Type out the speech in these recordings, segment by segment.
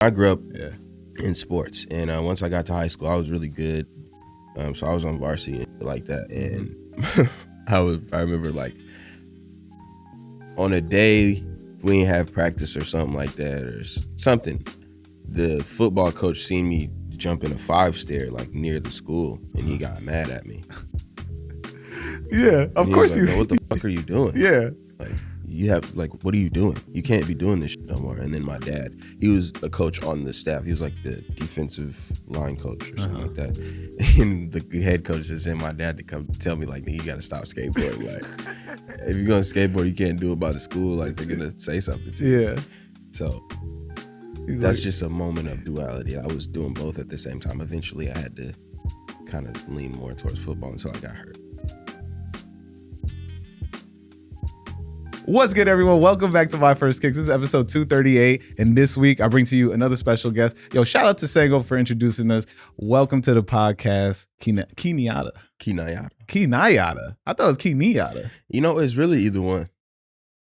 I grew up in sports, and once I got to high school, I was really good. So I was on varsity and like that, and I remember like on a day we didn't have practice or something like that or something, the football coach seen me jump in a 5-stair like near the school, and he got mad at me. Yeah, of course like, what the fuck are you doing? Yeah. Like, you have, like, what are you doing? You can't be doing this shit no more. And then my dad, he was a coach on the staff. He was like the defensive line coach or something like that. And the head coach just sent my dad to come tell me, like, you got to stop skateboarding. Like, if you're going to skateboard, you can't do it by the school. Like, they're going to say something to you. Yeah. So that's just a moment of duality. I was doing both at the same time. Eventually, I had to kind of lean more towards football until I got hurt. What's good, everyone? Welcome back to My First Kicks. This is episode 238, and this week I bring to you another special guest. Yo, shout out to Sango for introducing us. Welcome to the podcast, Key Nyata. Key Nyata. Key Nyata. I thought it was Key Nyata. You know, it's really either one.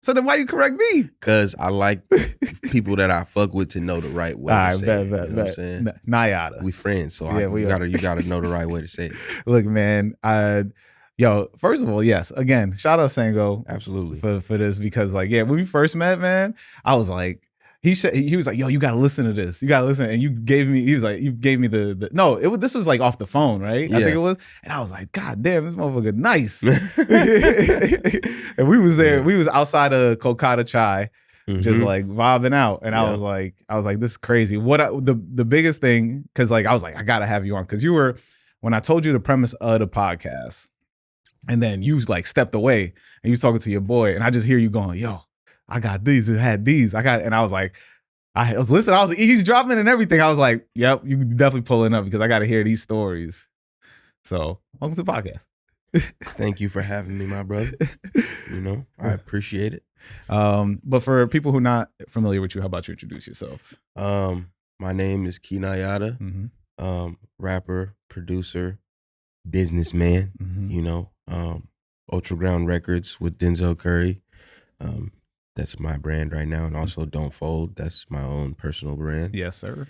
So then why you correct me? Because I like people that I fuck with to know the right way to say it. You know what I'm saying? Nyata. We friends, so Yeah, you gotta know the right way to say it. Look, man, yo, first of all, yes, again, shout out Sango. Absolutely. For this, because like, yeah, when we first met, man, I was like, he was like, yo, you gotta listen to this. You gotta listen. And you gave me this was like off the phone, right? Yeah. I think it was. And I was like, God damn, this motherfucker nice. And we was there, we was outside of Kolkata Chai, just like vibing out. And I was like, this is crazy. The biggest thing, cause like I was like, I gotta have you on. Cause when I told you the premise of the podcast, and then you like stepped away and you was talking to your boy, and I just hear you going, yo, I got these, it had these, and I was like, I was listening, he's dropping and everything. I was like, yep, you definitely pulling up because I got to hear these stories. So welcome to the podcast. Thank you for having me, my brother. You know, I appreciate it. But for people who are not familiar with you, how about you introduce yourself? My name is Key Nyata, rapper, producer, businessman, you know, Ultra Ground Records with Denzel Curry. That's my brand right now. And also Don't Fold. That's my own personal brand. Yes, sir.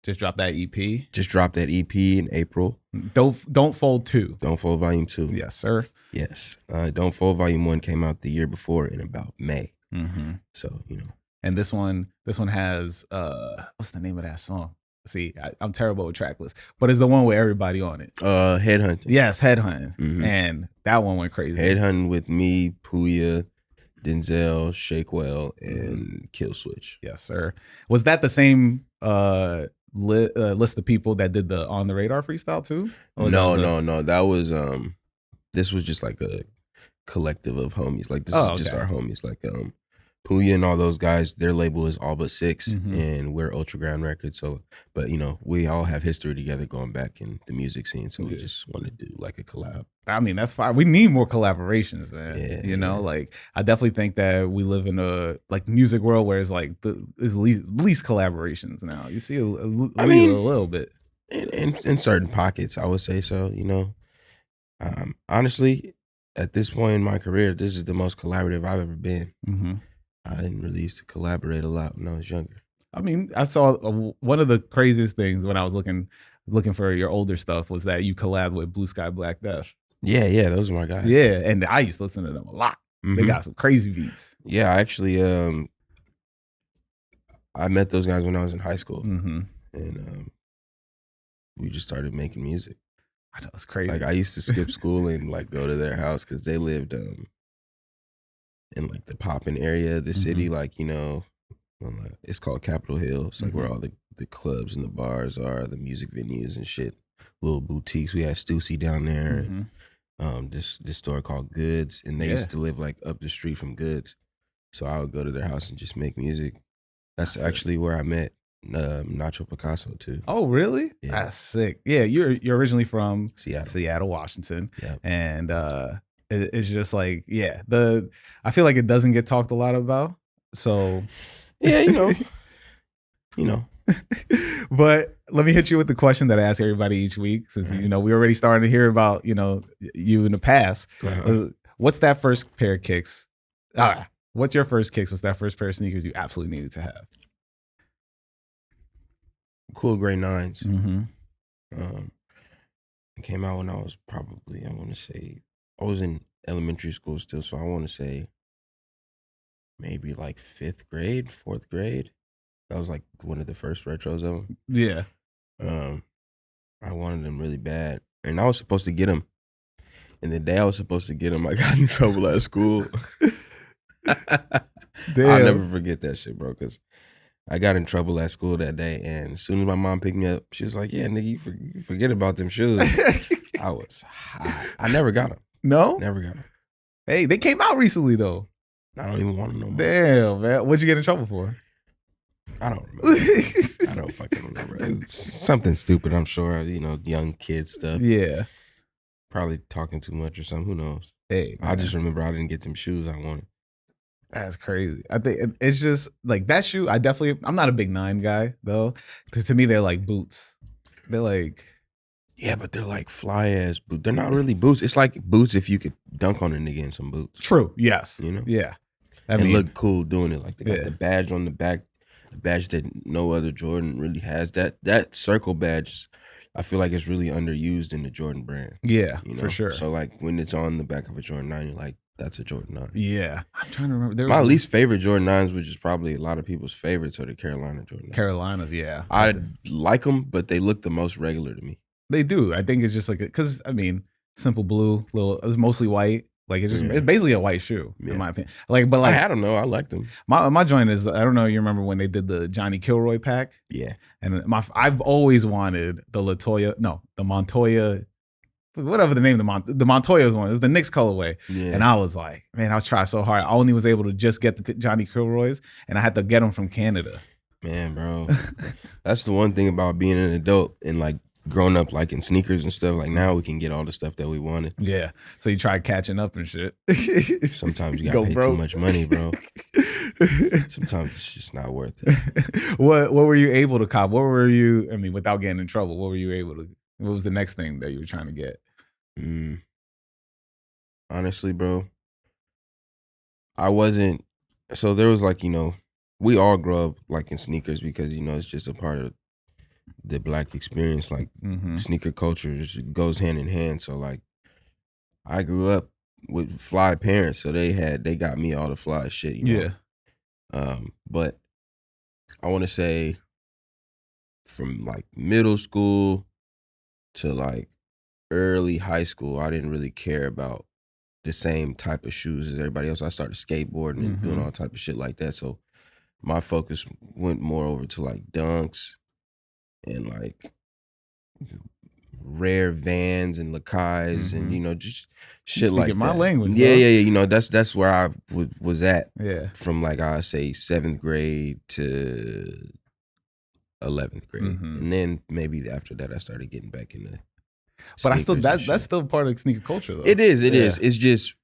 Just dropped that EP. Just dropped that EP in April. Don't Fold 2. Don't Fold Volume 2. Yes, sir. Yes. Don't Fold Volume 1 came out the year before in about May. So, you know. And this one has, what's the name of that song? See, I'm terrible with track lists, but it's the one with everybody on it. Headhunting. Yes, Headhunting. And that one went crazy. Headhunting with me, Puya, Denzel, Shakewell, and Kill Switch. Yes, sir. Was that the same list of people that did the On the Radar freestyle too? No. That was this was just like a collective of homies. Like this is just our homies. Like Puya and all those guys, their label is All But Six, and we're Ultra Ground Records. So, but you know, we all have history together going back in the music scene. So we just want to do like a collab. I mean, that's fine. We need more collaborations, man. Yeah, you know, like I definitely think that we live in a like music world where it's like there's least collaborations now. You see a little bit in certain pockets, I would say so. You know, honestly, at this point in my career, this is the most collaborative I've ever been. I didn't really used to collaborate a lot when I was younger. I mean, I saw one of the craziest things when I was looking for your older stuff was that you collabed with Blue Sky Black Death. Yeah, those are my guys. Yeah, and I used to listen to them a lot. They got some crazy beats. Yeah, I actually, I met those guys when I was in high school, and we just started making music. I know, it's crazy. Like I used to skip school and like go to their house because they lived in like the poppin' area of the city, like, you know, it's called Capitol Hill. It's like where all the clubs and the bars are, the music venues and shit, little boutiques. We had Stussy down there, and this store called Goods, and they used to live like up the street from Goods. So I would go to their house and just make music. That's actually where I met Nacho Picasso too. Oh, really? Yeah. That's sick. Yeah, you're originally from Seattle, Washington. Yep. And it's just like, I feel like it doesn't get talked a lot about. So yeah, you know. But let me hit you with the question that I ask everybody each week, since you know we already started to hear about you in the past. What's that first pair of kicks? What's your first kicks? What's that first pair of sneakers you absolutely needed to have? cool grade 9s. Mm-hmm. It came out when I was probably, I want to say, I was in elementary school still, so I want to say maybe like 5th grade, 4th grade. That was like one of the first retros of them. Yeah. I wanted them really bad, and I was supposed to get them. And the day I was supposed to get them, I got in trouble at school. I'll never forget that shit, bro, because I got in trouble at school that day, and as soon as my mom picked me up, she was like, yeah, nigga, you forget about them shoes. I was hot. I never got them. No? Never got them. Hey, they came out recently, though. I don't even want them no more. Damn, man. What'd you get in trouble for? I don't remember. I don't fucking remember. It's something stupid, I'm sure. You know, young kid stuff. Yeah. Probably talking too much or something. Who knows? Hey, man. I just remember I didn't get them shoes I wanted. That's crazy. I think it's just like that shoe. I'm not a big 9 guy though, because to me they're like boots. They're like, yeah, but they're like fly ass boots. They're not really boots. It's like boots if you could dunk on a nigga in some boots. True. Yes. You know. Yeah. And look cool doing it. Like they got the badge on the back, the badge that no other Jordan really has. That circle badge, I feel like it's really underused in the Jordan brand. Yeah, you know? For sure. So like when it's on the back of a Jordan 9, you're like, that's a Jordan 9. Yeah. I'm trying to remember. My least favorite Jordan 9s, which is probably a lot of people's favorites, are the Carolina Jordan 9s. Carolinas, yeah. I like them, but they look the most regular to me. They do. I think it's just like, because I mean, simple blue, it's mostly white. Like it's basically a white shoe, in my opinion. Like I had them though. I liked them. My joint is, I don't know, you remember when they did the Johnny Kilroy pack? Yeah. And I've always wanted the Montoya, whatever the name of the Montoya one. It was the Knicks colorway. Yeah. And I was like, man, I was trying so hard. I only was able to just get the Johnny Kilroys, and I had to get them from Canada. Man, bro. That's the one thing about being an adult and like grown up like in sneakers and stuff. Like now we can get all the stuff that we wanted. Yeah. So you try catching up and shit. Sometimes you gotta pay too much money, bro. Sometimes it's just not worth it. What were you able to cop? What were you, I mean, without getting in trouble, what were you able to, what was the next thing that you were trying to get? Honestly, bro, I wasn't, so there was like, you know, we all grow up like in sneakers because, you know, it's just a part of the Black experience. Like sneaker culture just goes hand in hand. So like I grew up with fly parents, so they got me all the fly shit, you know? Yeah. But I want to say from like middle school to like early high school, I didn't really care about the same type of shoes as everybody else. I started skateboarding and doing all type of shit like that. So my focus went more over to like Dunks and like rare Vans and Lakais and, you know, just shit like that. My language. Yeah, yeah, yeah. You know, that's where I was at. Yeah. From like, I say 7th grade to 11th grade. And then maybe after that, I started getting back into but I still, that's still part of sneaker culture though. It is. It's just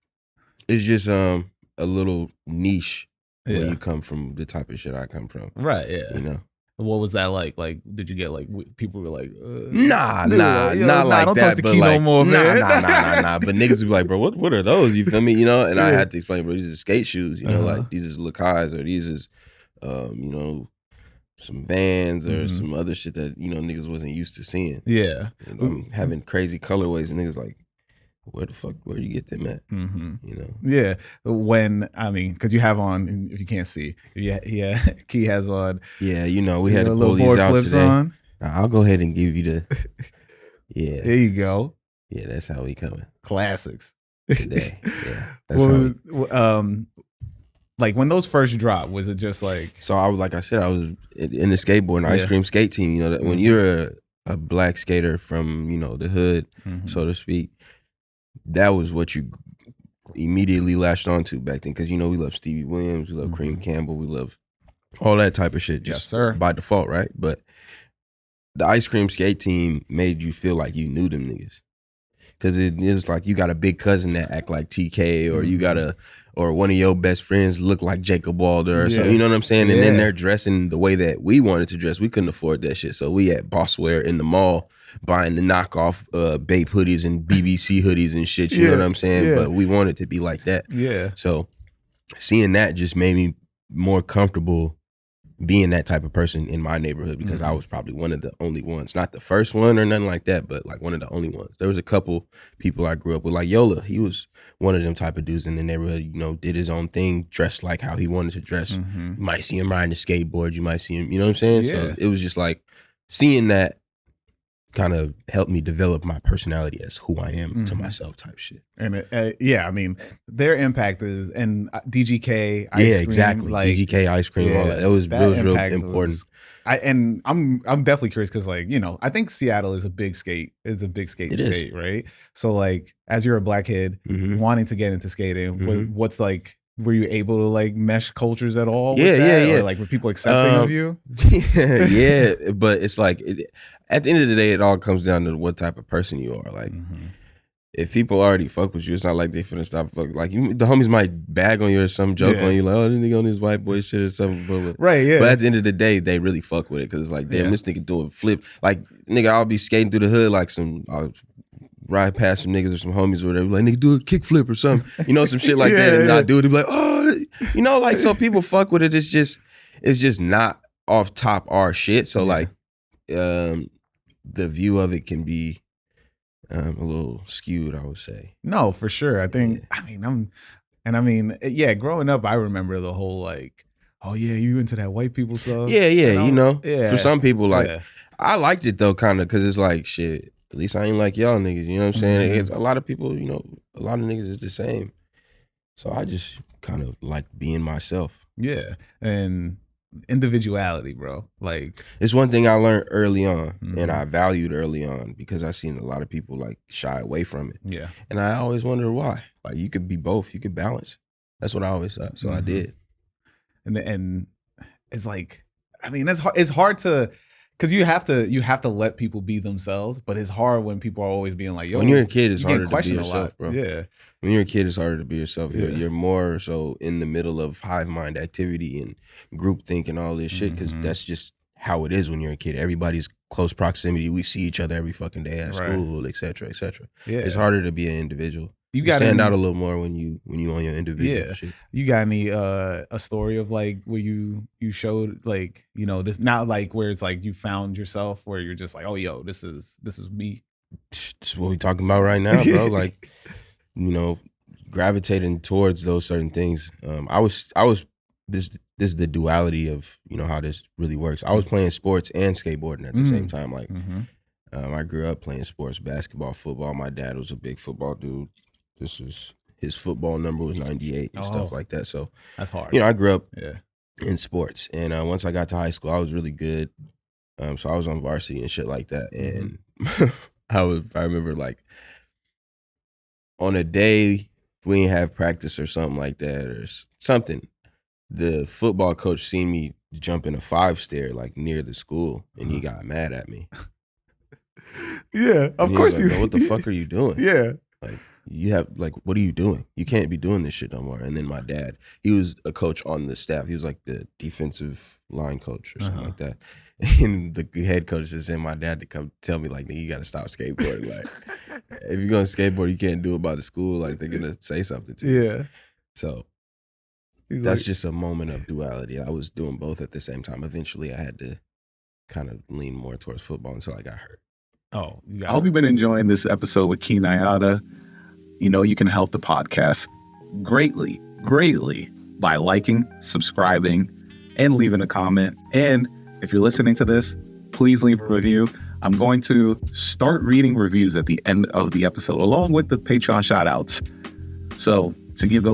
a little niche when you come from the type of shit I come from. Right. Yeah. You know. What was that like? Like, did you get like people were like, not like don't that, talk to but Key like, no more, man. nah. But niggas would be like, bro, what are those? You feel me? You know, and I had to explain, bro, these are skate shoes. You know, like these is Lakais or these is, you know, some Vans or some other shit that, you know, niggas wasn't used to seeing. Yeah, and I'm having crazy colorways and niggas like, where you get them at? You know? Yeah. When, I mean, because you have on, if you can't see, Key has on. Yeah, you know, we had to pull pull these out flips today. On. I'll go ahead and give you the, yeah. There you go. Yeah, that's how we coming. Classics. Today. Yeah. That's how like when those first dropped, was it just like? So I was, like I said, I was in the skateboard and ice cream skate team. You know, that when you're a Black skater from, you know, the hood, so to speak, that was what you immediately latched onto back then. Because, you know, we love Stevie Williams, we love Kareem Campbell, we love all that type of shit just by default, right? But the ice cream skate team made you feel like you knew them niggas. Because it was like you got a big cousin that act like TK, or you got or one of your best friends look like Jacob Walder or something, you know what I'm saying? And then they're dressing the way that we wanted to dress. We couldn't afford that shit. So we at Bosswear in the mall buying the knockoff Bape hoodies and BBC hoodies and shit, you know what I'm saying? But we wanted to be like that. Yeah. So seeing that just made me more comfortable being that type of person in my neighborhood because I was probably one of the only ones, not the first one or nothing like that, but like one of the only ones. There was a couple people I grew up with, like Yola. He was one of them type of dudes in the neighborhood, you know, did his own thing, dressed like how he wanted to dress. You might see him riding a skateboard. You might see him, you know what I'm saying? Yeah. So it was just like seeing that kind of helped me develop my personality as who I am to myself type shit. And I mean, their impact is, and DGK, ice cream, exactly. Like, DGK ice cream, all that. It was real important. I'm definitely curious because, like, you know, I think Seattle is a big skate. It's a big skate state, right? So, like, as you're a black kid wanting to get into skating, what's like? Were you able to like mesh cultures at all? Yeah. Or like were people accepting of you? Yeah, but it's like at the end of the day, it all comes down to what type of person you are. Like, if people already fuck with you, it's not like they finna stop fuck. Like the homies might bag on you or some joke on you, like, oh, this nigga on this white boy shit or something. But right, yeah. But at the end of the day, they really fuck with it because it's like, damn, this nigga doing flip. Like, nigga, I'll be skating through the hood like I'll ride past some niggas or some homies or whatever, like, nigga, do a kick flip or something, you know, some shit like that, and I do it, be like, oh, you know, like, so people fuck with it. It's just not off top our shit. So like, the view of it can be a little skewed, I would say. No, for sure. I think, growing up, I remember the whole like, oh yeah, you into that white people stuff? Yeah, you know, for some people, like, I liked it though, kind of, because it's like, shit, at least I ain't like y'all niggas, you know what I'm saying? It's a lot of people, you know, a lot of niggas is the same. So I just kind of like being myself. Yeah. And individuality, bro. Like, it's one thing I learned early on and I valued early on because I seen a lot of people like shy away from it. Yeah. And I always wondered why. Like, you could be both, you could balance. That's what I always thought. So I did. And it's like, I mean, it's hard to, because you have to let people be themselves, but it's hard when people are always being like, yo, when you're a kid, it's harder to be yourself, bro. Yeah. When you're a kid, it's harder to be yourself. You're more so in the middle of hive mind activity and group think and all this shit, because that's just how it is when you're a kid. Everybody's close proximity. We see each other every fucking day at school, et cetera, et cetera. Yeah. It's harder to be an individual. You got to stand out a little more when you on your individual shit. You got any a story of like where you showed like, you know, this, not like where it's like you found yourself where you're just like, oh yo, this is me. This is what we talking about right now, bro. Like, you know, gravitating towards those certain things. I was this is the duality of, you know, how this really works. I was playing sports and skateboarding at the same time. Like, I grew up playing sports, basketball, football. My dad was a big football dude. This was his football number was 98 and stuff like that. So that's hard. You know, I grew up in sports, and once I got to high school, I was really good. So I was on varsity and shit like that. And I remember like on a day we didn't have practice or something like that or something, the football coach seen me jump in a 5-stair like near the school, and he got mad at me. Yeah, of course. Like, what the fuck are you doing? Yeah, like, you have, like, what are you doing? You can't be doing this shit no more. And then my dad, he was a coach on the staff. He was like the defensive line coach or something like that. And the head coach just sent my dad to come tell me, like, nigga, you got to stop skateboarding. Like, if you're going to skateboard, you can't do it by the school. Like, they're going to say something to you. Yeah. So that's just a moment of duality. I was doing both at the same time. Eventually, I had to kind of lean more towards football until I got hurt. I hope you've been enjoying this episode with Key Nyata. You know, you can help the podcast greatly by liking, subscribing, and leaving a comment. And if you're listening to this, please leave a review. I'm going to start reading reviews at the end of the episode, along with the Patreon shout outs. So to give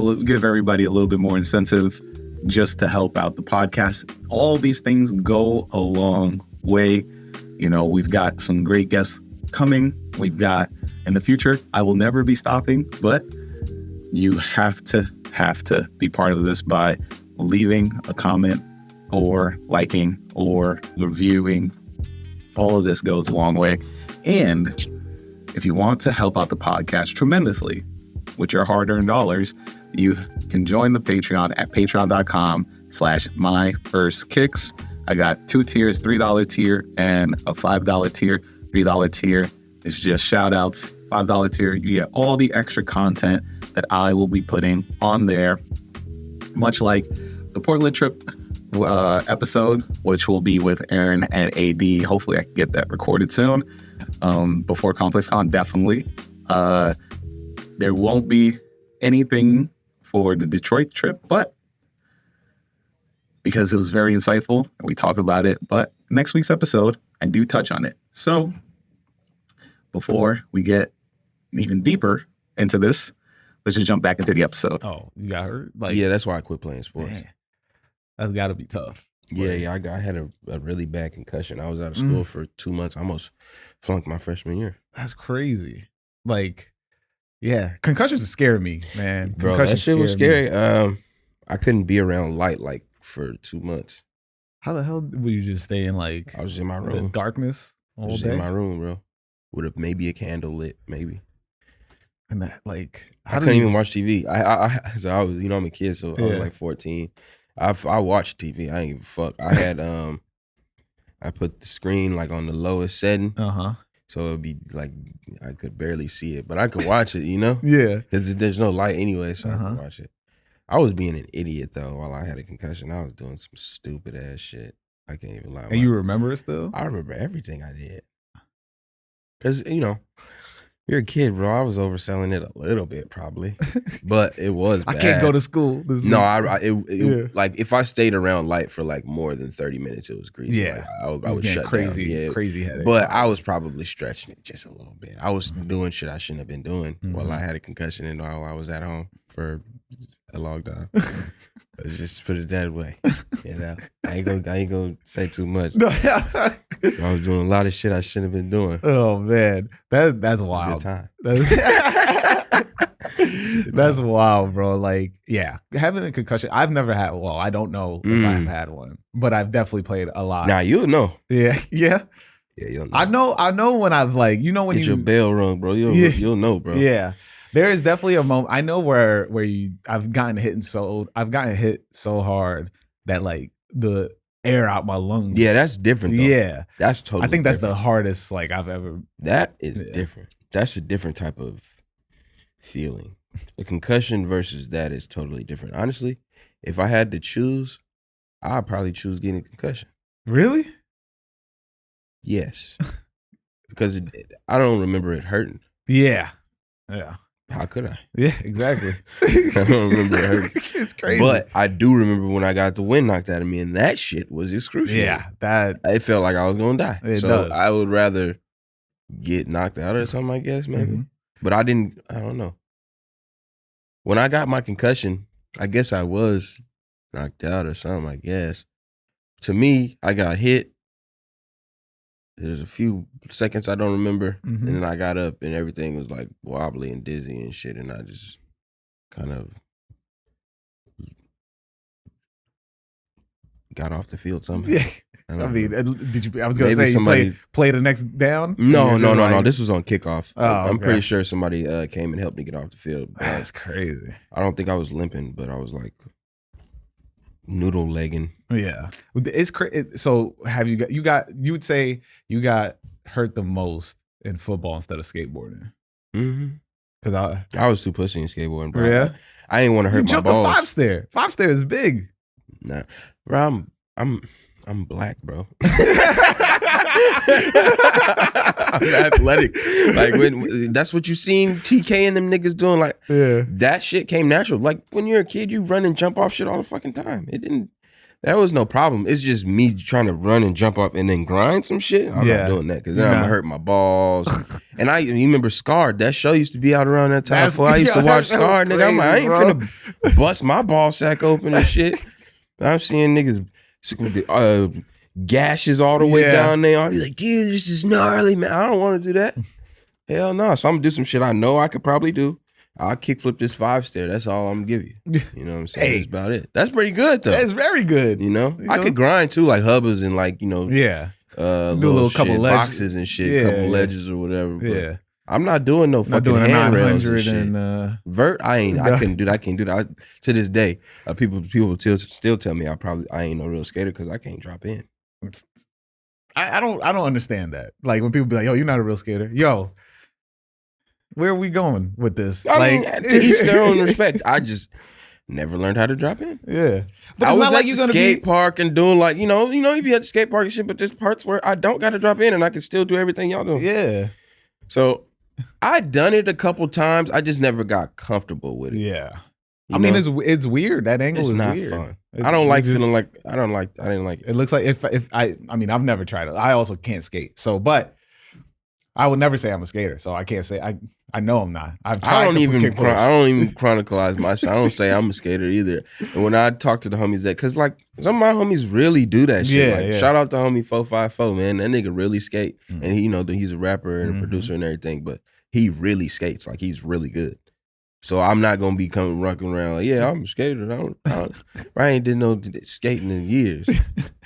everybody a little bit more incentive just to help out the podcast, all these things go a long way. You know, we've got some great guests coming. We've got in the future, I will never be stopping, but you have to be part of this by leaving a comment or liking or reviewing. All of this goes a long way. And if you want to help out the podcast tremendously with your hard-earned dollars, you can join the Patreon at patreon.com/myfirstkicks. I got 2 tiers, $3 tier and a $5 tier. $3 tier is just shout outs. $5 tier, you get all the extra content that I will be putting on there. Much like the Portland trip episode, which will be with Aaron and AD. Hopefully I can get that recorded soon. Before Complex Con, definitely. There won't be anything for the Detroit trip, but because it was very insightful and we talk about it, but next week's episode, I do touch on it. So before we get even deeper into this, let's just jump back into the episode. Oh, you got hurt? Like, yeah, that's why I quit playing sports. Man, that's got to be tough. Yeah, I had a really bad concussion. I was out of school for 2 months. I almost flunked my freshman year. That's crazy. Like, yeah, concussions scare me, man. Bro, that shit was scary. I couldn't be around light like for 2 months. How the hell would you just stay in like? I was in my room, darkness all just day. in my room, bro. With maybe a candle lit, maybe. And that, like, I couldn't even watch TV. So I was, I'm a kid, so I was like 14. I watched TV. I ain't give a fuck. I had I put the screen like on the lowest setting. So it'd be like I could barely see it, but I could watch it, Yeah. Because there's no light anyway, so I could watch it. I was being an idiot though while I had a concussion. I was doing some stupid ass shit. I can't even lie. And you remember it still? I remember everything I did. Because, you're a kid, bro. I was overselling it a little bit, probably, but it was bad. I can't go to school. Like if I stayed around light for like more than 30 minutes, it was greasy. Yeah, like, I would shut crazy, down. Yeah, crazy headache. But I was probably stretching it just a little bit. I was doing shit I shouldn't have been doing while I had a concussion and while I was at home for a long time. Let's just put it that way. I ain't gonna say too much. I was doing a lot of shit I shouldn't have been doing. Oh man, that's wild. Good time. That's wild, bro. Like, yeah, having a concussion. I've never had. Well, I don't know if I've had one, but I've definitely played a lot. Now you'll know. Yeah. Yeah, you'll know. I know when I've like, when get your bell rung, bro. You'll know, bro. Yeah. There is definitely a moment. I know where I've gotten hit so hard that like the air out my lungs. Yeah, that's different though. Yeah. That's totally I think that's different. the hardest like I've ever. That is different. That's a different type of feeling. A concussion versus that is totally different. Honestly, if I had to choose, I'd probably choose getting a concussion. Really? Yes. Because I don't remember it hurting. Yeah. Yeah. How could I? Yeah, exactly. I don't remember it hurting. It's crazy. But I do remember when I got the wind knocked out of me, and that shit was excruciating. Yeah, it felt like I was gonna die. It so does. I would rather get knocked out or something, I guess, maybe. But I don't know. When I got my concussion, I guess I was knocked out or something, I guess. To me, I got hit. There's a few seconds I don't remember. And then I got up and everything was like wobbly and dizzy and shit. And I just kind of got off the field somehow. Yeah. I mean, did you? I was gonna say you play the next down. No. This was on kickoff. I'm pretty sure somebody came and helped me get off the field. That's crazy. I don't think I was limping, but I was like noodle legging. Yeah, it's crazy. So have you you would say you got hurt the most in football instead of skateboarding? Because I was too pussy in skateboarding, bro. Yeah, I didn't want to hurt my balls. The 5-stair. 5-stair is big. Nah, bro. I'm black, bro. I'm athletic. Like that's what you seen TK and them niggas doing. Like that shit came natural. Like when you're a kid, you run and jump off shit all the fucking time. That was no problem. It's just me trying to run and jump off and then grind some shit. I'm not doing that because then I'm gonna hurt my balls. And you remember Scarred? That show used to be out around that time. I used to watch Scarred, nigga. I'm like, I ain't finna bust my ball sack open and shit. I'm seeing niggas gashes all the way down there. I'll be like, dude, this is gnarly, man. I don't want to do that. Hell no. So I'm gonna do some shit I know I could probably do. I'll kickflip this 5-stair. That's all I'm gonna give you. You know what I'm saying? That's about it. That's pretty good though. That's very good. I could grind too, like hubbers and like, do a little couple boxes and shit, couple ledges or whatever. But I'm not doing no fucking doing handrails and shit. And vert, I couldn't do that. I can't do that. To this day, people still tell me I ain't no real skater because I can't drop in. I don't understand that. Like when people be like, yo, you're not a real skater. Yo, where are we going with this? I mean, to each their own respect. never learned how to drop in. Yeah, but I it's was not like at you're the gonna skate be. park and doing like, you know, if you at the skate park and shit, but there's parts where I don't got to drop in and I can still do everything y'all do. Yeah, So I done it a couple times. I just never got comfortable with it. yeah. You I mean, know? it's weird. That angle It's is not weird. fun. It's- I don't like just- feeling like I didn't like it. It looks like if I mean, I've never tried it. I also can't skate. So, but I would never say I'm a skater. So I can't say I know I'm not. I've tried I don't to even kick push. I don't even chronicleize myself. I don't say I'm a skater either. And when I talk to the homies cause like some of my homies really do that shit. Yeah, Like yeah. shout out to homie 454, man. That nigga really skate. Mhm. And he, you know, he's a rapper and a Mhm. producer and everything, but he really skates. Like he's really good. So I'm not gonna be coming rocking around like, yeah, I'm a skater. I ain't did no skating in years.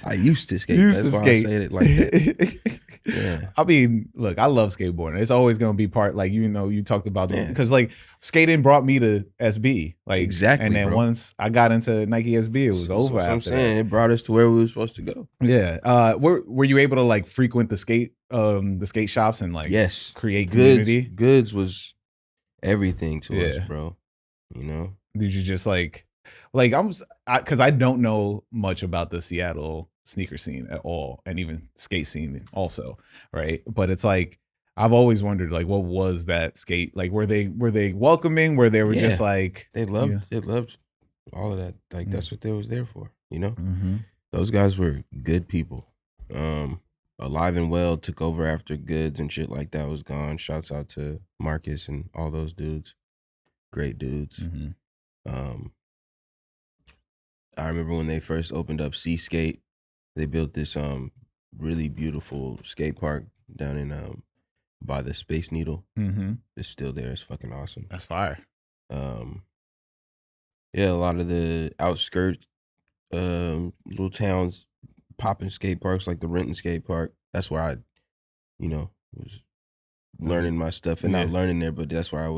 I used to skate. Used That's to why skate. I say it like that. Yeah. I mean, look, I love skateboarding. It's always going to be part, like, you know, you talked about Yeah. because like skating brought me to SB, like Exactly, and then bro. once I got into Nike SB, it was That's over what I'm after saying. that. It brought us to where we were supposed to go. Yeah. Were you able to like frequent the skate shops and like Yes. create community? Goods was everything to us, Yeah. bro. You know? Did you just like because I don't know much about the Seattle sneaker scene at all, and even skate scene also, right? But it's like I've always wondered, like, what was that skate like? Were they welcoming? Where they were just Yeah. like They loved all of that. Like that's what they was there for, you know? Mhm. Those guys were good people. Alive and Well took over after Goods and shit like that was gone. Shouts out to Marcus and all those dudes. Great dudes. Mhm. I remember when they first opened up Seskate, they built this really beautiful skate park down in by the Space Needle. Mhm. It's still there. It's fucking awesome. That's fire. Yeah, a lot of the outskirts little towns popping skate parks like the Renton skate park. That's where I, you know, was learning my stuff and not Yeah. learning there, but that's where I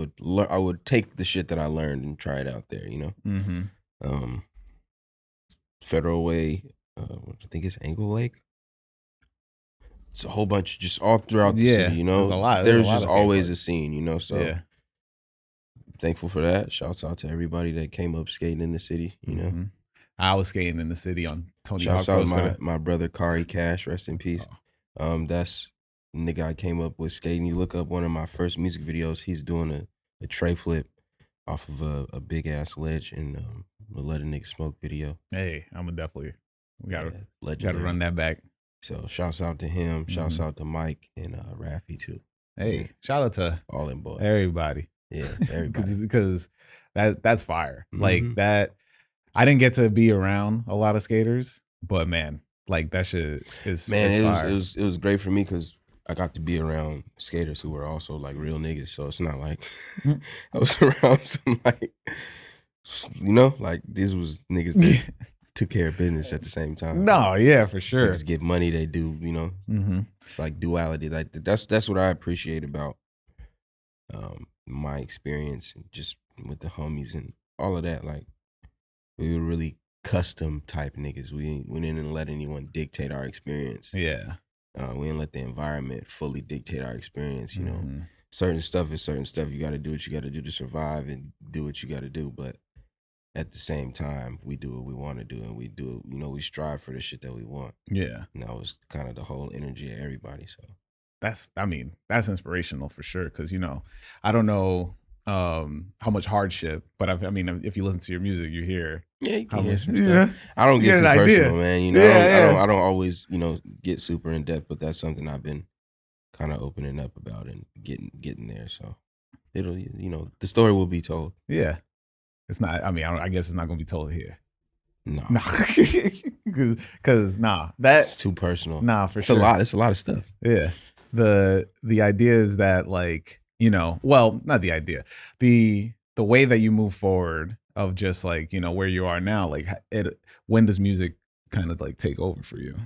would take the shit that I learned and try it out there, you know. Mhm. Federal Way, I think it's Angle Lake. It's a whole bunch just all throughout the Yeah, city, you know. there's a lot There's of just skate always parks. a scene, you know. So Yeah. thankful for that. Shouts out to everybody that came up skating in the city, you know. Mhm. I was skating in the city on Tony Shouts Hawk out Road. my brother Kari Cash, rest in peace. That's the nigga I came up with skating. You look up one of my first music videos, he's doing a tray flip off of a big ass ledge in the Let a Nigga Smoke video. Hey, I'm gonna definitely we gotta legendary. run that back. So shouts out to him. Shouts out to Mike and Raffy too. Hey, Yeah. shout out to All them boys. everybody. Yeah, everybody. because that's fire. Like Mhm. that. I didn't get to be around a lot of skaters, but man, like that shit is Man, is fire. it was great for me because I got to be around skaters who were also like real niggas. So it's not like I was around some like, you know, like these was niggas that took care of business at the same time. No, yeah, for sure. Niggas get money, they do, you know. Mm-hmm. It's like duality. Like that's what I appreciate about my experience and just with the homies and all of that. Like we were really custom type niggas. We didn't let anyone dictate our experience. Yeah. We didn't let the environment fully dictate our experience. You know, Mhm. certain stuff is certain stuff. You got to do what you got to do to survive and do what you got to do. But at the same time, we do what we want to do, and we do, you know, we strive for the shit that we want. Yeah. And that was kind of the whole energy of everybody. So That's inspirational for sure. Cause you know, I don't know how much hardship, but I mean, if you listen to your music, you hear yeah, you how can hear much, some yeah. stuff. I don't You get get too an idea. personal, man. You know, Yeah, I don't always, you know, get super in depth, but that's something I've been kind of opening up about and getting there. So it'll, you know, the story will be told. Yeah. It's not, I mean, I guess it's not gonna be told here. No, Nah. Cause that's too personal. Nah, for it's sure. a lot. It's a lot of stuff. Yeah. The idea is that, like, you know, well, not the idea. The way that you move forward of just like, you know, where you are now, like when does music kind of like take over for you?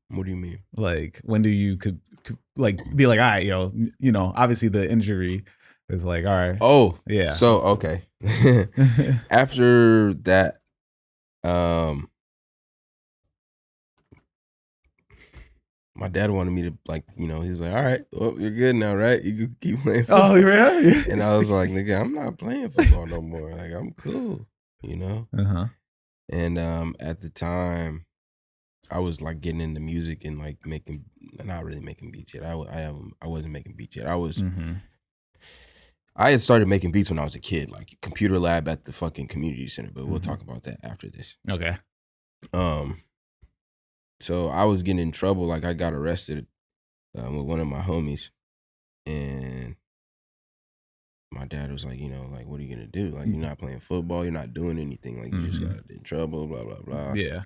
What do you mean? Like when do you could like be like, all right, yo, you know, obviously the injury is like, all right. Oh, Yeah. So okay. After that, my dad wanted me to like, he was like, all right, well, you're good now, right? You can keep playing football. Oh, really? And I was like, nigga, I'm not playing football no more. Like, I'm cool, Uh-huh. And at the time, I was like getting into music and like not really making beats yet. I wasn't making beats yet. I had started making beats when I was a kid, like computer lab at the fucking community center, but we'll talk about that after this. Okay. So I was getting in trouble. Like I got arrested with one of my homies, and my dad was like, like, what are you gonna do? Like, you're not playing football, you're not doing anything. Like, you just got in trouble, blah blah blah. Yeah.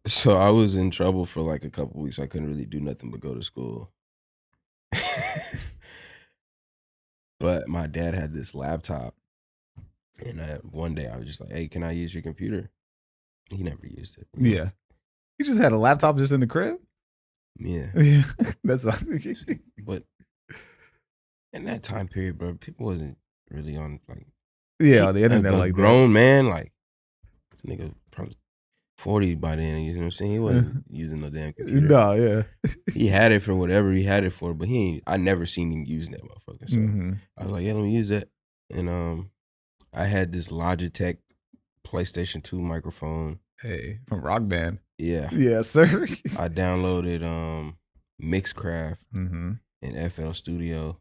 So I was in trouble for like a couple weeks. I couldn't really do nothing but go to school. But my dad had this laptop, and one day I was just like, hey, can I use your computer? He never used it. Yeah. You just had a laptop just in the crib? Yeah. Yeah. That's But in that time period, bro, people wasn't really on like the internet a like grown man, like this nigga probably 40 by then, you know what I'm saying? He wasn't using no damn computer. No, yeah. He had it for whatever he had it for, but I never seen him using that motherfucker. So I was like, yeah, let me use that. And I had this Logitech PlayStation 2 microphone. Hey, from Rock Band. Yeah. Yes, sir. I downloaded Mixcraft and FL Studio.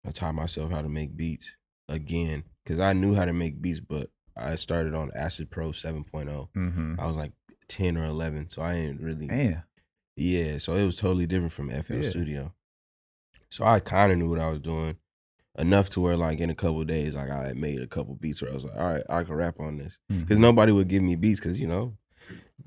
I taught myself how to make beats again, because I knew how to make beats, but I started on Acid Pro 7.0. I was like 10 or 11, so I didn't really. Damn. Yeah, so it was totally different from FL Studio. So I kind of knew what I was doing, enough to where like in a couple of days, like I had made a couple beats where I was like, all right, I can rap on this. Because nobody would give me beats, because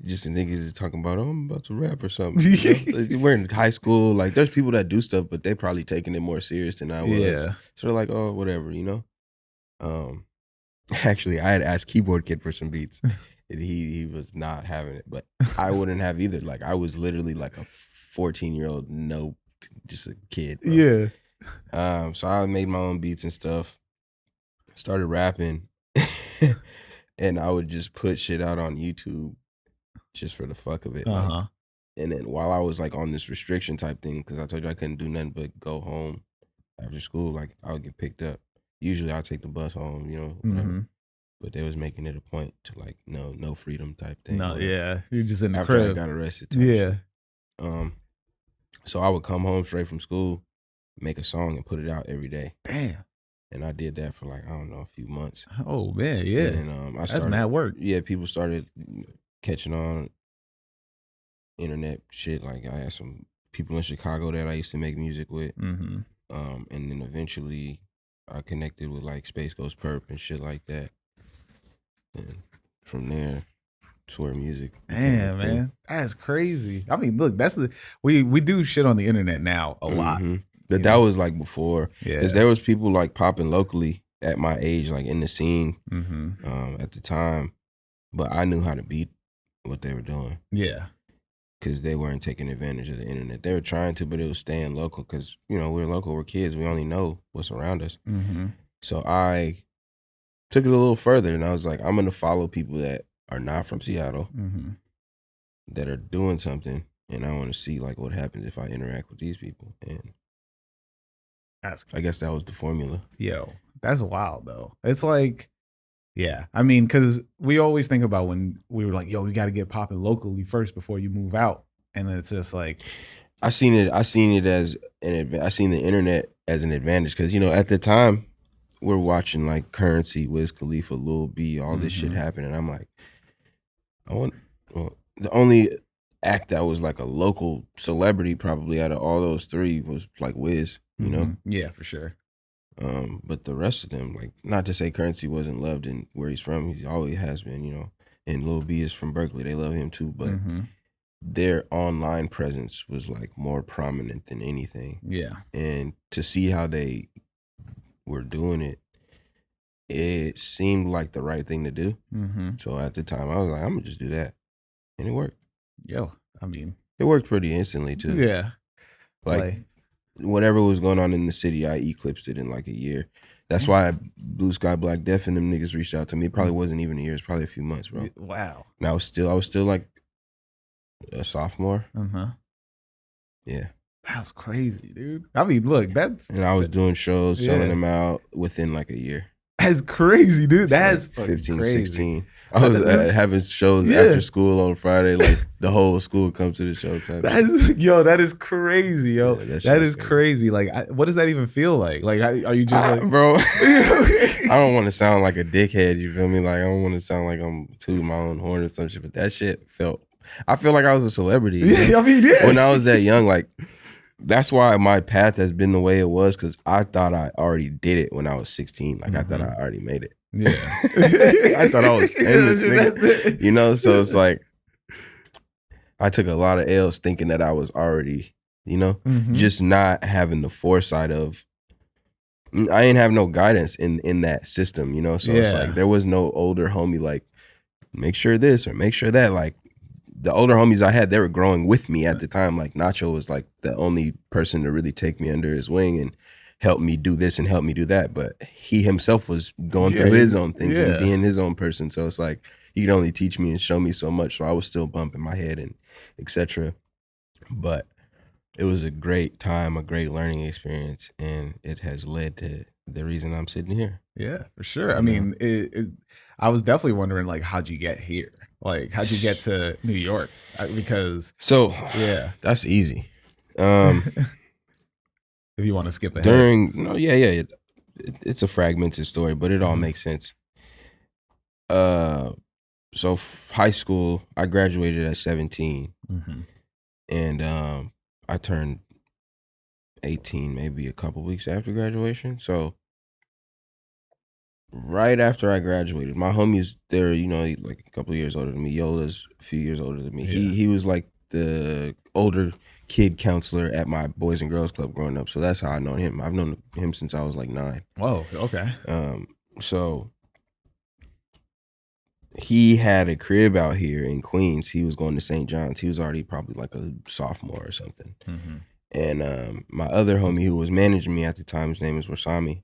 just niggas is talking about, oh, I'm about to rap or something. We're in high school, like there's people that do stuff, but they probably taking it more serious than I was. Yeah. So they're like, oh, whatever, Actually, I had asked Keyboard Kid for some beats, and he was not having it, but I wouldn't have either. Like I was literally like a 14-year-old, just a kid. Bro. Yeah. So I made my own beats and stuff. Started rapping, and I would just put shit out on YouTube, just for the fuck of it. Like, and then while I was like on this restriction type thing, because I told you I couldn't do nothing but go home after school, like I would get picked up. Usually I'll take the bus home, whatever. But they was making it a point to like no freedom type thing. No, yeah. You're just in the after crib. I got arrested. Yeah. Shit. So I would come home straight from school, make a song and put it out every day. Damn. And I did that for like, I don't know, a few months. Oh man, yeah. And then that's mad work. Yeah, people started catching on internet shit. Like I had some people in Chicago that I used to make music with. And then eventually I connected with like Space Ghost Perp and shit like that. And from there, tour music. Damn, man. That's crazy. I mean, look, we do shit on the internet now a lot. But that was like before. Yeah. Because there was people like popping locally at my age, like in the scene at the time. But I knew how to beat what they were doing. Yeah. Because they weren't taking advantage of the internet. They were trying to, but it was staying local because, we're local, we're kids. We only know what's around us. So I took it a little further, and I was like, I'm going to follow people that are not from Seattle, that are doing something, and I want to see like what happens if I interact with these people. And I guess that was the formula. Yo, that's wild, though. It's like, yeah. I mean, because we always think about when we were like, yo, we got to get popping locally first before you move out. And then it's just like, I seen it as I seen the internet as an advantage because, at the time we're watching like Currency, Wiz Khalifa, Lil B, all this shit happen. And I'm like, the only act that was like a local celebrity probably out of all those three was like Wiz, Yeah, for sure. But the rest of them, like, not to say Currency wasn't loved in where he's from, he always has been, and Lil B is from Berkeley, they love him too, but their online presence was like more prominent than anything. Yeah. And to see how they were doing it, it seemed like the right thing to do. So at the time I was like, I'm gonna just do that. And it worked. Yo, I mean, it worked pretty instantly too. Yeah. Like whatever was going on in the city, I eclipsed it in like a year. That's why Blue Sky Black Death and them niggas reached out to me. It probably wasn't even a year. It's probably a few months, bro. Wow. And I was still like a sophomore. Yeah. That's crazy, dude. I mean, look, and I was doing shows, selling them out within like a year. That's crazy, dude. That's like 15, crazy. 16. I was having shows after school on Friday. Like the whole school comes to the show type. That is crazy, yo. Yeah, that is crazy. Like, what does that even feel like? Like, are you just like, bro? I don't want to sound like a dickhead. You feel me? Like, I don't want to sound like I'm tooting my own horn or some shit. But that shit I feel like I was a celebrity. Yeah, I mean, yeah. When I was that young, like. That's why my path has been the way it was, because I thought I already did it when I was 16. Like, I thought I already made it. Yeah. I thought I was famous, nigga. You know? So it's like, I took a lot of L's thinking that I was already, you know? Just not having the foresight of, I ain't have no guidance in that system, you know? So it's like, there was no older homie like, make sure this or make sure that. Like, the older homies I had, they were growing with me at the time. Like Nacho was like the only person to really take me under his wing and help me do this and help me do that. But he himself was going through his own things and being his own person. So it's like, he could only teach me and show me so much. So I was still bumping my head and etc. But it was a great time, a great learning experience. And it has led to the reason I'm sitting here. Yeah, for sure. I mean, I was definitely wondering, like, how'd you get here? Like, how'd you get to New York? Because that's easy. If you want to skip ahead, it's a fragmented story, but it all makes sense. So high school, I graduated at 17, and I turned 18 maybe a couple weeks after graduation. So right after I graduated, my homies, they're, you know, like a couple of years older than me. Yola's a few years older than me. He was like the older kid counselor at my Boys and Girls Club growing up. So that's how I know him. I've known him since I was like 9. Whoa, okay. So he had a crib out here in Queens. He was going to St. John's. He was already probably like a sophomore or something. And my other homie who was managing me at the time, his name is Wasami.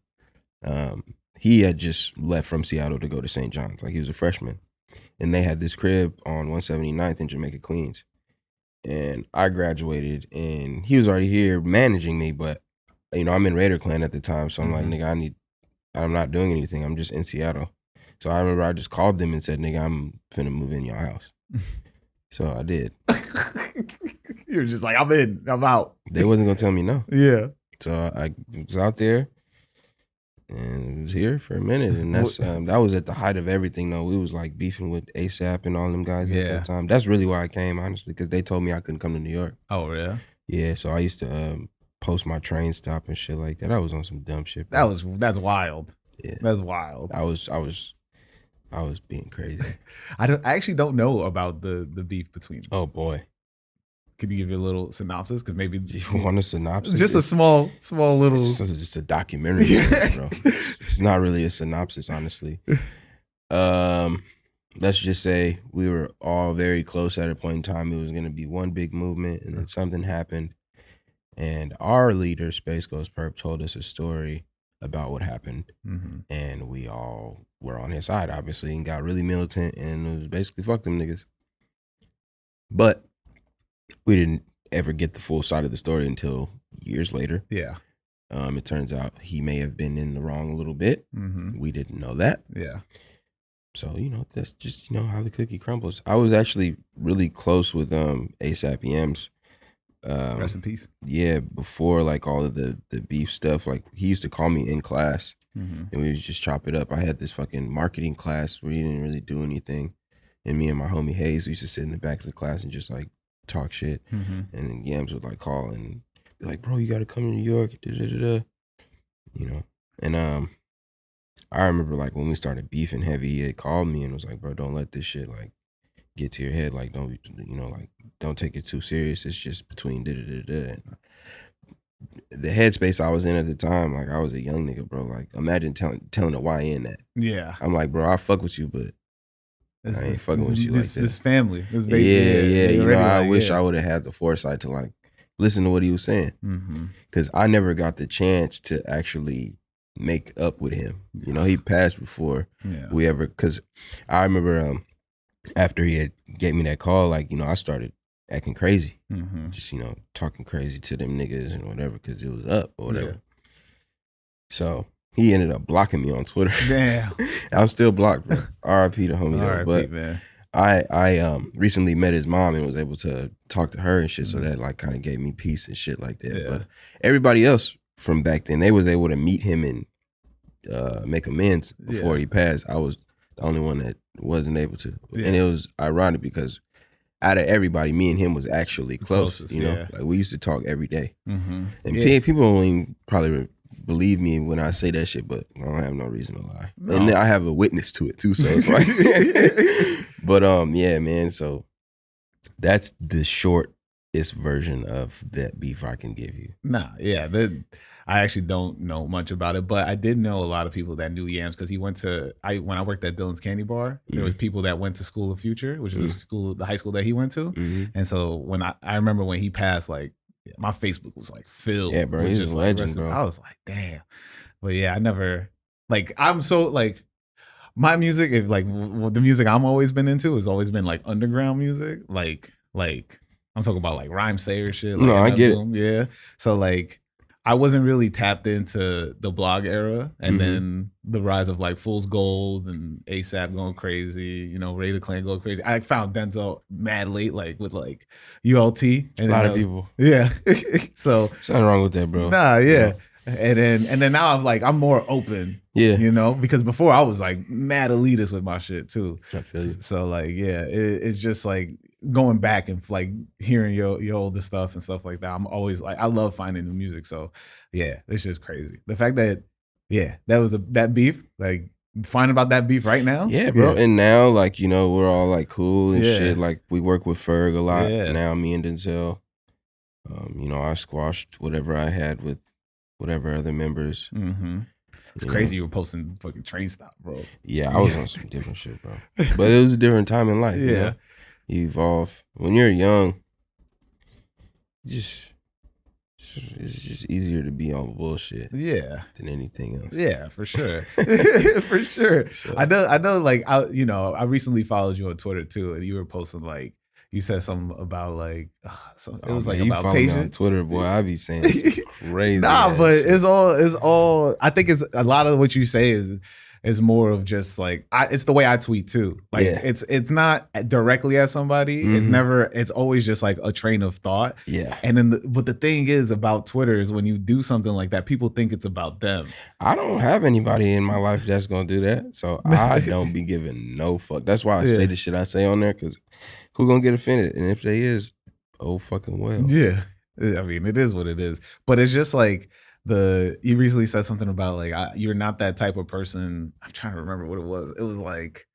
He had just left from Seattle to go to St. John's. Like, he was a freshman. And they had this crib on 179th in Jamaica, Queens. And I graduated, and he was already here managing me, but, you know, I'm in Raider Clan at the time. So I'm like, nigga, I'm not doing anything. I'm just in Seattle. So I remember I just called them and said, nigga, I'm finna move in your house. So I did. You're just like, I'm in, I'm out. They wasn't gonna tell me no. Yeah. So I was out there and was here for a minute. And that's that was at the height of everything though. We was like beefing with ASAP and all them guys at that time. That's really why I came, honestly, because they told me I couldn't come to New York. Oh, yeah? Yeah, so I used to post my train stop and shit like that. I was on some dumb shit. Bro. That's wild. Yeah. That's wild. I was being crazy. I actually don't know about the beef between them. Oh boy. Could you give me a little synopsis? Because maybe you want a synopsis? Just a small little. It's just a documentary, bro. It's not really a synopsis, honestly. Let's just say we were all very close at a point in time. It was going to be one big movement, and then something happened, and our leader, Space Ghost Perp, told us a story about what happened, and we all were on his side, obviously, and got really militant, and it was basically fuck them niggas. But we didn't ever get the full side of the story until years later. Yeah. It turns out he may have been in the wrong a little bit. We didn't know that. Yeah. So, you know, that's just, you know, how the cookie crumbles. I was actually really close with ASAP Yams. Rest in peace. Yeah, before like all of the beef stuff, like he used to call me in class and we would just chop it up. I had this fucking marketing class where he didn't really do anything. And me and my homie Hayes, we used to sit in the back of the class and just like talk shit. And then Yams would like call and be like, bro, you got to come to New York, you know. And I remember like when we started beefing heavy, he had called me and was like, bro, don't let this shit like get to your head. Like, don't, you know, like don't take it too serious. It's just between And the headspace I was in at the time, like I was a young nigga, bro. Like imagine telling a YN that. Yeah. I'm like, bro, I fuck with you, but I ain't fucking with you like that. This family, this baby. Yeah. You know, I wish I would have had the foresight to like listen to what he was saying, because I never got the chance to actually make up with him. You know, he passed before we ever. Because I remember after he had gave me that call, like, you know, I started acting crazy. Mm-hmm. Just, talking crazy to them niggas and whatever because it was up or whatever. Yeah. So he ended up blocking me on Twitter. Damn. I'm still blocked, bro. R.I.P. to homie though. But man. I recently met his mom and was able to talk to her and shit. So that like kind of gave me peace and shit like that. Yeah. But everybody else from back then, they was able to meet him and make amends before he passed. I was the only one that wasn't able to. Yeah. And it was ironic because out of everybody, me and him was actually close. Closest, Like we used to talk every day. Mm-hmm. And people don't even probably believe me when I say that shit, but I don't have no reason to lie. No. And I have a witness to it too, so it's like but yeah, man, so that's the shortest version of that beef I can give you. Nah, yeah. I actually don't know much about it, but I did know a lot of people that knew Yams because he went to when I worked at Dylan's Candy Bar, there was people that went to School of Future, which is the high school that he went to. And so when I remember when he passed, like my Facebook was like filled. Yeah, bro, he's a legend, bro. I was like, damn. But yeah, I never I'm so like my music, if like the music I'm always been into has always been like underground music, like I'm talking about like rhyme sayer shit. Like, no, I get it. Yeah, so like I wasn't really tapped into the blog era, and then the rise of like Fool's Gold and ASAP going crazy, Raider Clan going crazy. I found Denzel mad late, like with like ULT. And a lot of people. Yeah. So there's nothing wrong with that, bro. Nah, yeah. And then now I'm more open. Yeah. Because before I was like mad elitist with my shit too. I feel you. So like, yeah, it's just like going back and like hearing your older stuff and stuff like that. I'm always like, I love finding new music. So yeah, it's just crazy. The fact that, that was that beef, like finding about that beef right now. Yeah, bro. Yeah. And now like, we're all like cool and shit. Like we work with Ferg a lot. Yeah. Now me and Denzel, I squashed whatever I had with whatever other members. Mm-hmm. It's crazy you were posting fucking Train Stop, bro. Yeah, I was on some different shit, bro. But it was a different time in life. Yeah. You evolve. When you're young, it's just easier to be on bullshit. Yeah. Than anything else. Yeah, for sure. For sure. So, I know like I recently followed you on Twitter too, and you were posting like you said something about like it was like about patience on Twitter, boy. I be saying some crazy. Nah, but shit. it's all. I think it's a lot of what you say is more of just like it's the way I tweet too. Like it's not directly at somebody. It's always just like a train of thought. Yeah. And then but the thing is about Twitter is when you do something like that, people think it's about them. I don't have anybody in my life that's gonna do that, so I don't be giving no fuck. That's why I say the shit I say on there, because who gonna get offended? And if they is, oh fucking well. Yeah. I mean, it is what it is. But it's just like you recently said something about like you're not that type of person. I'm trying to remember what it was. It was like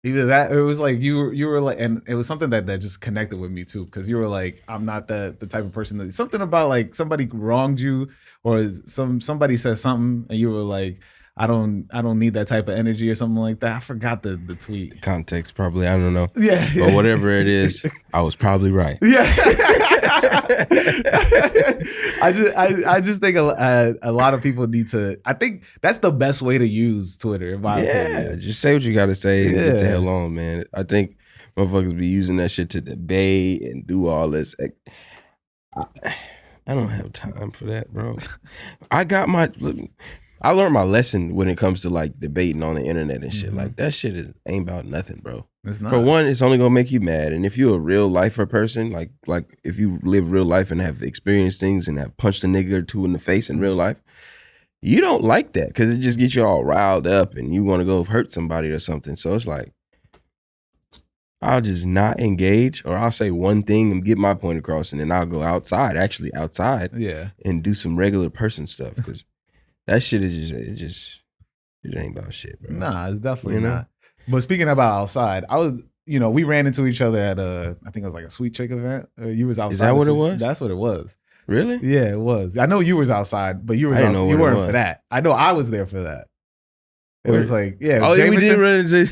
either that or it was like you were like, and it was something that just connected with me too, because you were like, I'm not the type of person that something about like somebody wronged you or somebody said something and you were like, I don't need that type of energy or something like that. I forgot the tweet. Context probably, I don't know. Yeah. But whatever it is, I was probably right. Yeah. I just think a lot of people need to. I think that's the best way to use Twitter. In my opinion. Just say what you got to say and get the hell on, man. I think motherfuckers be using that shit to debate and do all this. I don't have time for that, bro. I learned my lesson when it comes to like debating on the internet and shit. Like that shit ain't about nothing, bro. It's not. For one, it's only gonna make you mad. And if you're a real lifer person, like if you live real life and have experienced things and have punched a nigga or two in the face in real life, you don't like that because it just gets you all riled up and you want to go hurt somebody or something. So it's like, I'll just not engage, or I'll say one thing and get my point across, and then I'll go outside, and do some regular person stuff, because that shit is it ain't about shit, bro. Nah, it's definitely not. But speaking about outside, I was, we ran into each other at I think it was like a Sweet Chick event. You was outside. Is that what it was? That's what it was. Really? Yeah, it was. I know you was outside, but you weren't for that. I know I was there for that. It was like, oh, Jameson. We did run into.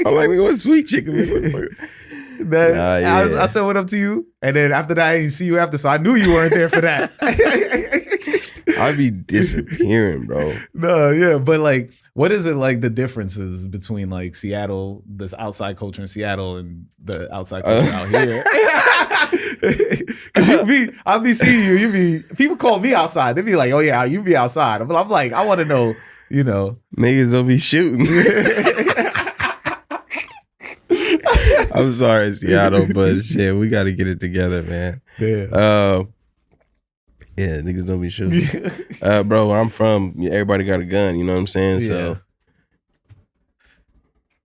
I'm like, what's Sweet Chick? I said what up to you, and then after that I didn't see you after, so I knew you weren't there for that. I'd be disappearing, bro. No, yeah, but like What is it like the differences between like Seattle, this outside culture in Seattle and the outside culture out here? Cause I'll be seeing you, people call me outside. They be like, oh yeah, you be outside. I'm like, I want to know, you know. Niggas don't be shooting. I'm sorry, Seattle, but shit, we got to get it together, man. Yeah. Yeah, niggas don't be shooting. Bro, where I'm from, everybody got a gun, you know what I'm saying? Yeah. So,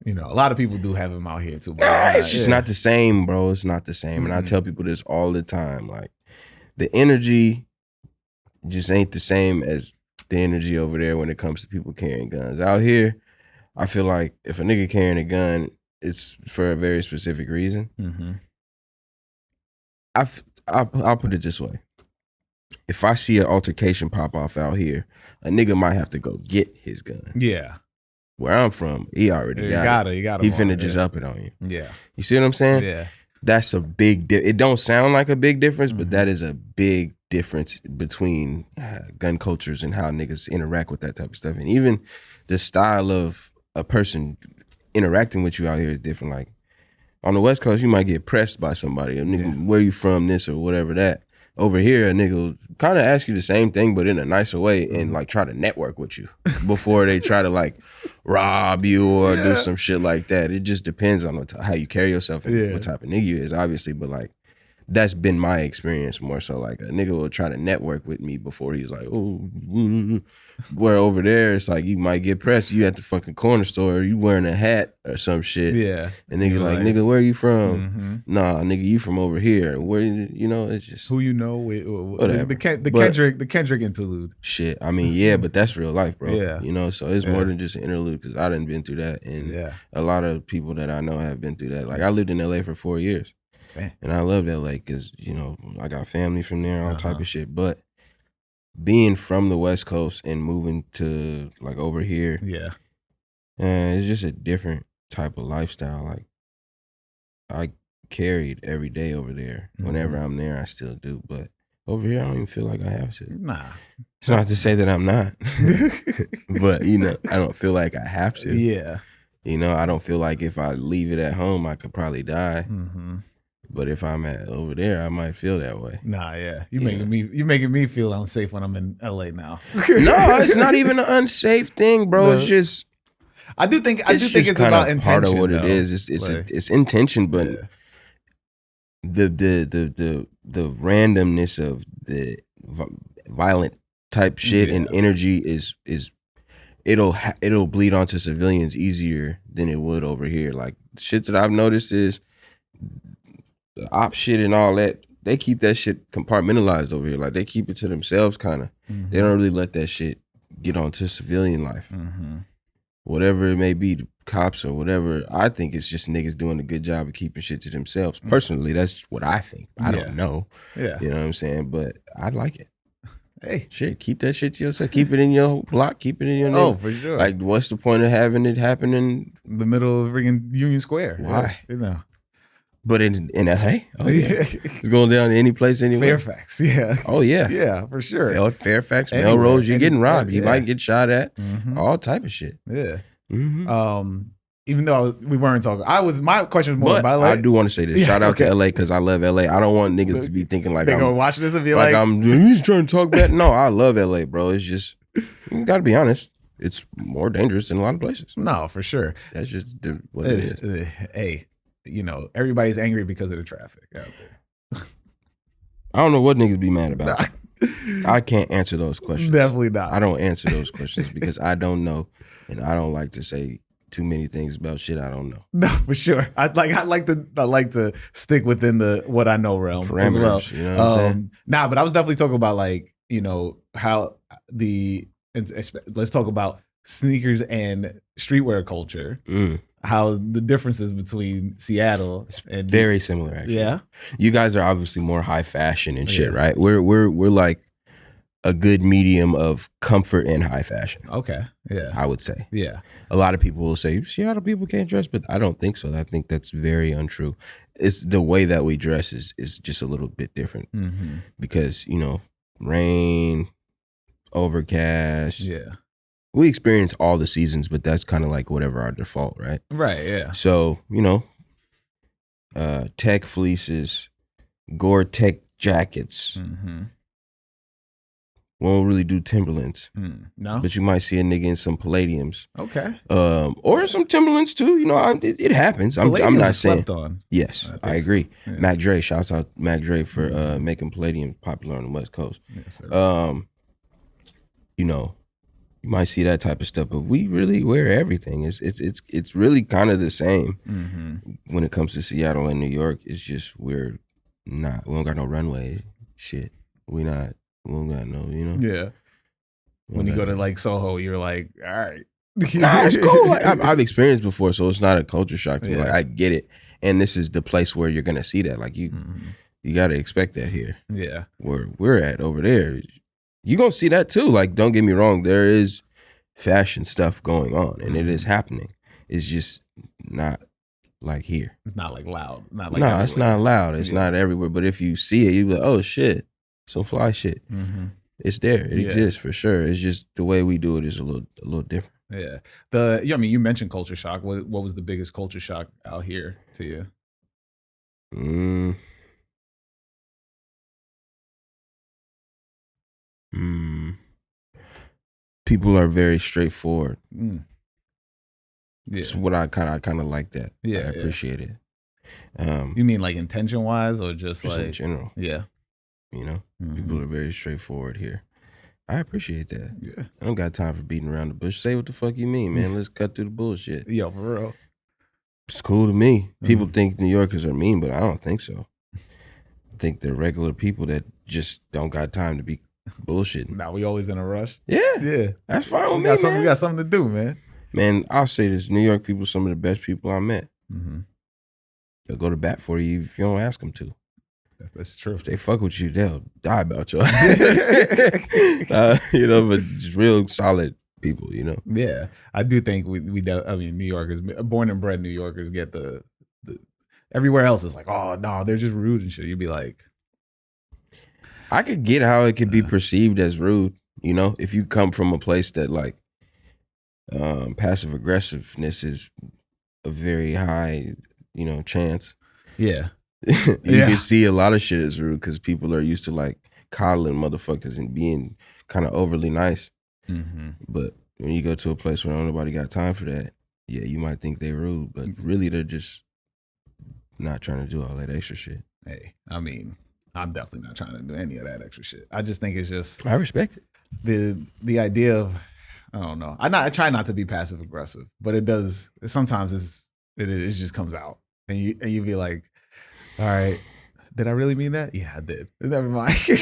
you know, a lot of people do have them out here too. But it's just not the same, bro. It's not the same. And I tell people this all the time. Like, the energy just ain't the same as the energy over there when it comes to people carrying guns. Out here, I feel like if a nigga carrying a gun, it's for a very specific reason. Mm-hmm. I'll put it this way. If I see an altercation pop off out here, a nigga might have to go get his gun. Yeah. Where I'm from, he already got it. You got it. He finna just up it on you. Yeah. You see what I'm saying? Yeah. That's a big it don't sound like a big difference, but that is a big difference between gun cultures and how niggas interact with that type of stuff. And even the style of a person interacting with you out here is different. Like, on the West Coast, you might get pressed by somebody. A nigga, where you from, this or whatever that. Over here, a nigga will kind of ask you the same thing, but in a nicer way, and like try to network with you before they try to like rob you or do some shit like that. It just depends on how you carry yourself and what type of nigga you is, obviously. But like, that's been my experience more so. Like, a nigga will try to network with me before he's like, oh, where over there, it's like you might get pressed. You at the fucking corner store, you wearing a hat or some shit. Yeah. And nigga like, nigga, where you from? Nah, nigga, you from over here. Where, you know, it's just. Who you know? Whatever. The Kendrick interlude. Shit. I mean, yeah, but that's real life, bro. Yeah. You know, so it's more than just an interlude because I done been through that. And a lot of people that I know have been through that. Like, I lived in LA for 4 years. Man. And I love LA because, you know, I got family from there, all type of shit. But being from the West Coast and moving to like over here, it's just a different type of lifestyle. Like, I carried every day over there. Whenever I'm there, I still do. But over here, I don't even feel like I have to. Nah. It's not to say that I'm not. But, you know, I don't feel like I have to. Yeah. You know, I don't feel like if I leave it at home, I could probably die. But if I'm over there, I might feel that way. Nah, yeah. You making me feel unsafe when I'm in LA now. No, it's not even an unsafe thing, bro. It's just I do think it's about intention. Part of what though. it is. It's intention, but the randomness of the violent type shit and energy is it'll bleed onto civilians easier than it would over here. Like, shit that I've noticed is the op shit and all that, they keep that shit compartmentalized over here. Like, they keep it to themselves, kind of. They don't really let that shit get onto civilian life. Whatever it may be, the cops or whatever, I think it's just niggas doing a good job of keeping shit to themselves. Personally, that's what I think. I don't know. Yeah. You know what I'm saying? But I like it. Hey. Shit, keep that shit to yourself. Keep it in your block. Keep it in your name. Oh, for sure. Like, what's the point of having it happen in the middle of freaking Union Square? Why? You know. But in LA? Oh, yeah. It's going down to any place anywhere. Fairfax, yeah. Oh, yeah. Yeah, for sure. Fairfax, Melrose, you're getting robbed. You might get shot at. All type of shit. Yeah. Even though we weren't talking, my question was more about LA. I do want to say this. Shout out to LA because I love LA. I don't want niggas to be thinking like they're gonna watch this and be like I'm just trying to talk bad. No, I love LA, bro. It's just, you gotta be honest. It's more dangerous than a lot of places. No, for sure. That's just what it is. Hey, you know, everybody's angry because of the traffic out there. I don't know what niggas be mad about. I can't answer those questions. Definitely not. I don't answer those questions because I don't know, and I don't like to say too many things about shit I don't know. No, for sure. I like to stick within the what I know realm as well. You know what I'm saying? Nah, but I was definitely talking about, like, you know, how let's talk about sneakers and streetwear culture. How the differences between Seattle and very similar, actually. Yeah. You guys are obviously more high fashion and shit, right? We're like a good medium of comfort and high fashion. Okay. Yeah. I would say. Yeah. A lot of people will say Seattle people can't dress, but I don't think so. I think that's very untrue. It's the way that we dress is just a little bit different because, you know, rain, overcast. Yeah. we experience all the seasons, but that's kind of like whatever our default, right? Right. Yeah. So, tech fleeces, Gore-Tex jackets. Mm-hmm. Won't really do Timberlands. No. But you might see a nigga in some Palladiums. Okay. Or some Timberlands too. It happens. I'm not saying. Slept on. Yes, I agree. So. Yeah. Mac Dre, shouts out Mac Dre for making Palladium popular on the West Coast. Yes, sir. You might see that type of stuff, but we really wear everything. It's really kind of the same when it comes to Seattle and New York. It's just we don't got no runway shit. We don't got no, Yeah. When you go to like Soho, you're like, all right. Nah, it's cool. Like I've experienced before, so it's not a culture shock to me. Like I get it, and this is the place where you're gonna see that. Like you got to expect that here. Yeah. Where we're at over there, you gonna see that too. Like don't get me wrong, there is fashion stuff going on, and it is happening. It's just not like here. It's not like loud. Not like no, everywhere. It's not loud. It's not everywhere. But if you see it, you be like, oh shit, some fly shit. It's there. It exists for sure. It's just the way we do it is a little different. Yeah. You mentioned culture shock. What was the biggest culture shock out here to you? People are very straightforward. Yeah. It's what I kind of like that. Yeah. I appreciate it. You mean like intention wise or just like in general? Yeah. People are very straightforward here. I appreciate that. Yeah. I don't got time for beating around the bush. Say what the fuck you mean, man. Let's cut through the bullshit. Yo, for real. It's cool to me. People think New Yorkers are mean, but I don't think so. I think they're regular people that just don't got time to be bullshitting. Nah, we always in a rush. Yeah. That's fine with me, man. We got something to do, man. Man, I'll say this. New York people, some of the best people I met. They'll go to bat for you if you don't ask them to. That's true. If they fuck with you, they'll die about you. But just real solid people, Yeah, I do think New Yorkers, born and bred New Yorkers, get the everywhere else is like, oh no, they're just rude and shit. You'd be like, I could get how it could be perceived as rude, if you come from a place that like passive aggressiveness is a very high, chance. Yeah. You can see a lot of shit as rude because people are used to like coddling motherfuckers and being kind of overly nice. But when you go to a place where nobody got time for that, yeah, you might think they're rude, but really they're just not trying to do all that extra shit. Hey, I mean, I'm definitely not trying to do any of that extra shit. I just think it's just I respect it. The idea of, I don't know. I try not to be passive aggressive, but it does. Sometimes it just comes out, and you be like, all right, did I really mean that? Yeah, I did. Never mind. You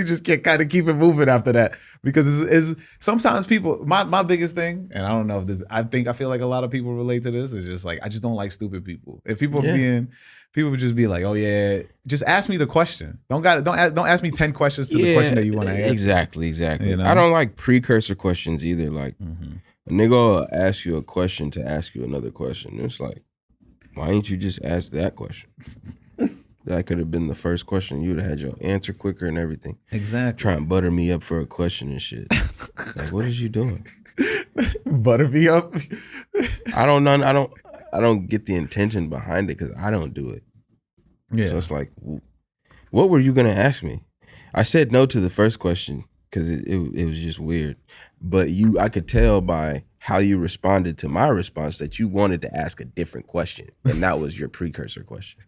just can't kind of keep it moving after that because it's sometimes people. My biggest thing, and I don't know if this. I feel like a lot of people relate to this. Is just like I just don't like stupid people. If people would just be like, oh yeah, just ask me the question. Don't ask me 10 questions to the question that you want to answer. Exactly. I don't like precursor questions either. Like a nigga will ask you a question to ask you another question. It's like, why ain't you just ask that question? That could have been the first question. You would have had your answer quicker and everything. Exactly. Try and butter me up for a question and shit. Like, what is you doing? Butter me up? I don't get the intention behind it because I don't do it. Yeah. So it's like, what were you gonna ask me? I said no to the first question because it was just weird. But I could tell by how you responded to my response that you wanted to ask a different question, and that was your precursor question.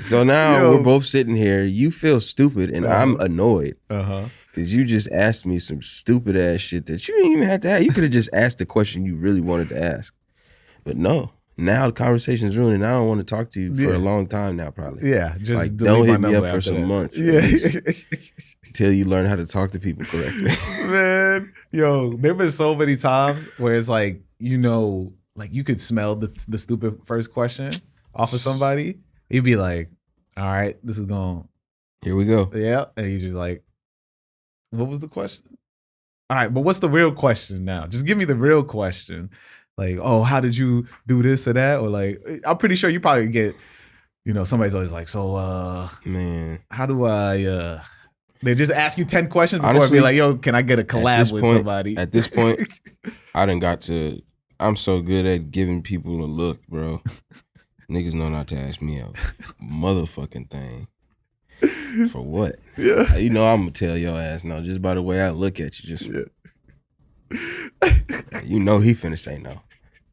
So now we're both sitting here. You feel stupid, and I'm annoyed because you just asked me some stupid ass shit that you didn't even have to ask. You could have just asked the question you really wanted to ask, but no. Now the conversation's ruined, and I don't want to talk to you for a long time now. Probably, just like don't hit me up for some months, until you learn how to talk to people correctly. Man, there've been so many times where it's like like you could smell the stupid first question off of somebody. You'd be like, all right, this is going. Here we go. Yeah. And you just like, what was the question? All right, but what's the real question now? Just give me the real question. Like, oh, how did you do this or that? Or like, I'm pretty sure you probably get, somebody's always like, so, man, how do I, They just ask you 10 questions before Honestly, be like, yo, can I get a collab with somebody? At this point, I'm so good at giving people a look, bro. Niggas know not to ask me a motherfucking thing. For what? Yeah. You know I'm gonna tell your ass no, just by the way I look at you. Just you know he finna say no.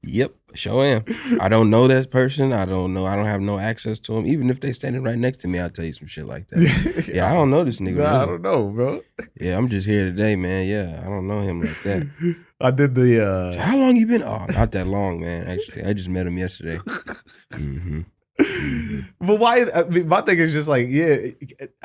Yep, sure am. I don't know that person. I don't have no access to him. Even if they standing right next to me, I'll tell you some shit like that. Yeah, I don't know this nigga. Nah, I don't know, bro. Yeah, I'm just here today, man. Yeah, I don't know him like that. I did the So how long you been? Oh, not that long, man. Actually, I just met him yesterday. Mm-hmm. But why? I mean, my thing is just like,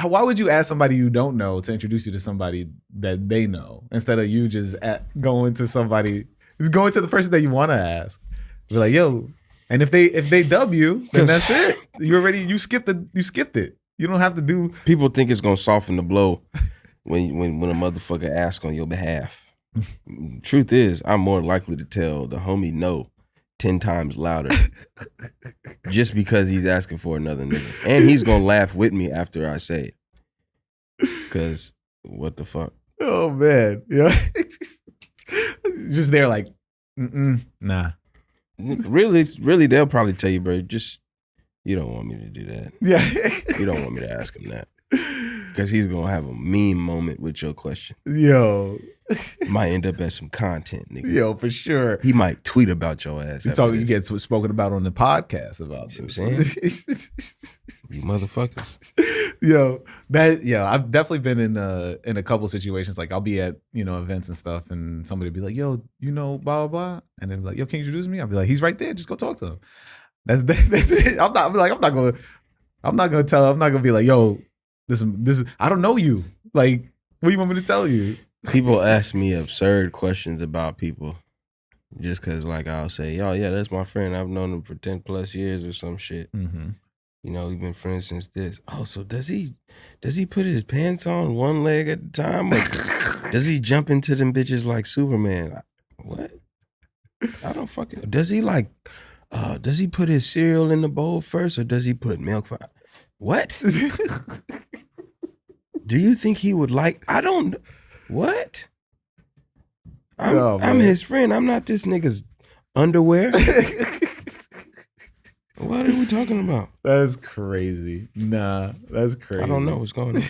why would you ask somebody you don't know to introduce you to somebody that they know instead of you just going to the person that you want to ask? Be like, yo, and if they dub you, then that's it. You skipped it. You don't have to do. People think it's gonna soften the blow when a motherfucker asks on your behalf. Truth is, I'm more likely to tell the homie no 10 times louder just because he's asking for another nigga. And he's gonna laugh with me after I say it. Cause what the fuck? Oh man. Yeah. Just there like, nah. Really, they'll probably tell you, bro, just you don't want me to do that. Yeah. You don't want me to ask him that. Cause he's gonna have a meme moment with your question. Yo. Might end up as some content, nigga. Yo, for sure. He might tweet about your ass. You get spoken about on the podcast about this. You know what I'm saying? You motherfuckers. I've definitely been in a couple situations. Like I'll be at, events and stuff and somebody will be like, yo, blah, blah, blah. And then be like, yo, can you introduce me? I'll be like, he's right there. Just go talk to him. That's it. I'm not gonna be like, yo, this is, I don't know you. Like, what do you want me to tell you? People ask me absurd questions about people just because, like, I'll say, oh, yeah, that's my friend. I've known him for 10 plus years or some shit. Mm-hmm. We've been friends since this. Oh, so does he put his pants on one leg at a time? Or does he jump into them bitches like Superman? What? I don't fucking... Does he put his cereal in the bowl first or does he put milk? What? Do you think he would like... I don't... What? I'm his friend. I'm not this nigga's underwear. What are we talking about? That's crazy. Nah, that's crazy. I don't know what's going on.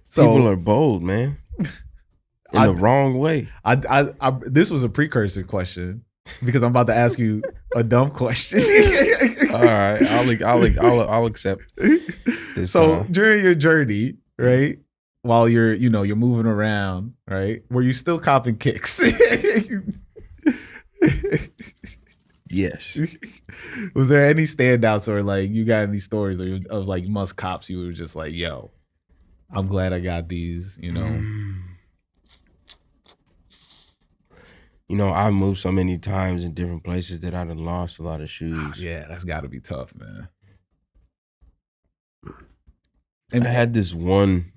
People are bold, man. In the wrong way. This was a precursor question because I'm about to ask you a dumb question. All right, I'll accept. So during your journey, right? While you're moving around, right? Were you still copping kicks? Yes. Was there any standouts or like you got any stories of like must cops you were just like, yo, I'm glad I got these, I've moved so many times in different places that I've lost a lot of shoes. Yeah, that's got to be tough, man. And I had this one.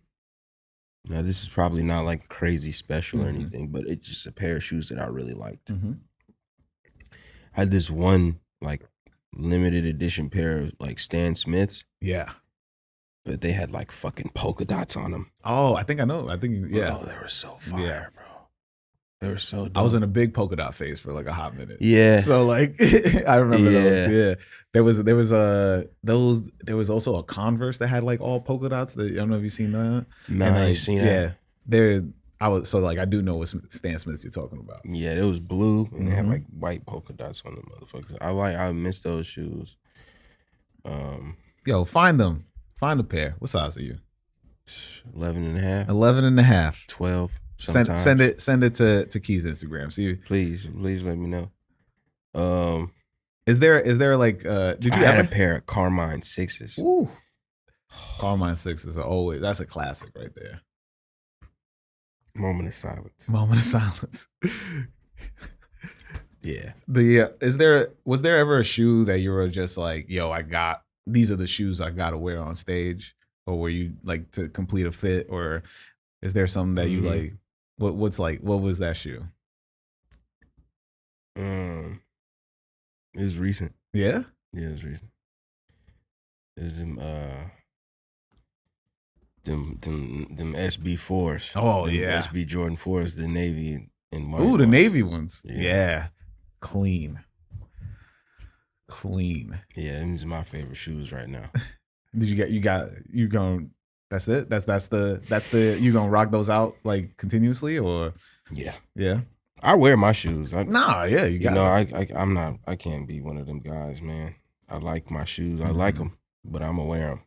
Now, this is probably not like crazy special or anything, but it's just a pair of shoes that I really liked. Mm-hmm. I had this one like limited edition pair of like Stan Smiths. Yeah. But they had like fucking polka dots on them. Oh, I think I know. Yeah. Oh, they were so fire, bro. They were so dope. I was in a big polka dot phase for like a hot minute. Yeah. So like I remember those. Yeah. There was also a Converse that had like all polka dots. I don't know if you've seen that. No, I ain't seen that. Yeah. I do know what Stan Smiths you're talking about. Yeah, it was blue and they had like white polka dots on the motherfuckers. I miss those shoes. Yo, find them. Find a pair. What size are you? 11 and a half. 11 and a half. 12. Send it to Key's Instagram. See, please let me know. Is there like did you had a pair of Carmine 6s? Ooh. Carmine 6s are always, that's a classic right there. Moment of silence. Yeah. Was there ever a shoe that you were just like, yo, these are the shoes I gotta wear on stage? Or were you like to complete a fit? Or is there something that you like, what was that shoe? It was recent. Yeah? Yeah, it was recent. It was them SB4s. Oh, them yeah. SB Jordan 4s, the Navy and white Ooh, the ones. Navy ones. Yeah. Yeah. Clean. Yeah, these are my favorite shoes right now. Did you going that's it? That's the you gonna rock those out like continuously or Yeah. I wear my shoes. Yeah, you got I can't be one of them guys, man. I like my shoes. I like them, but I'm gonna wear them.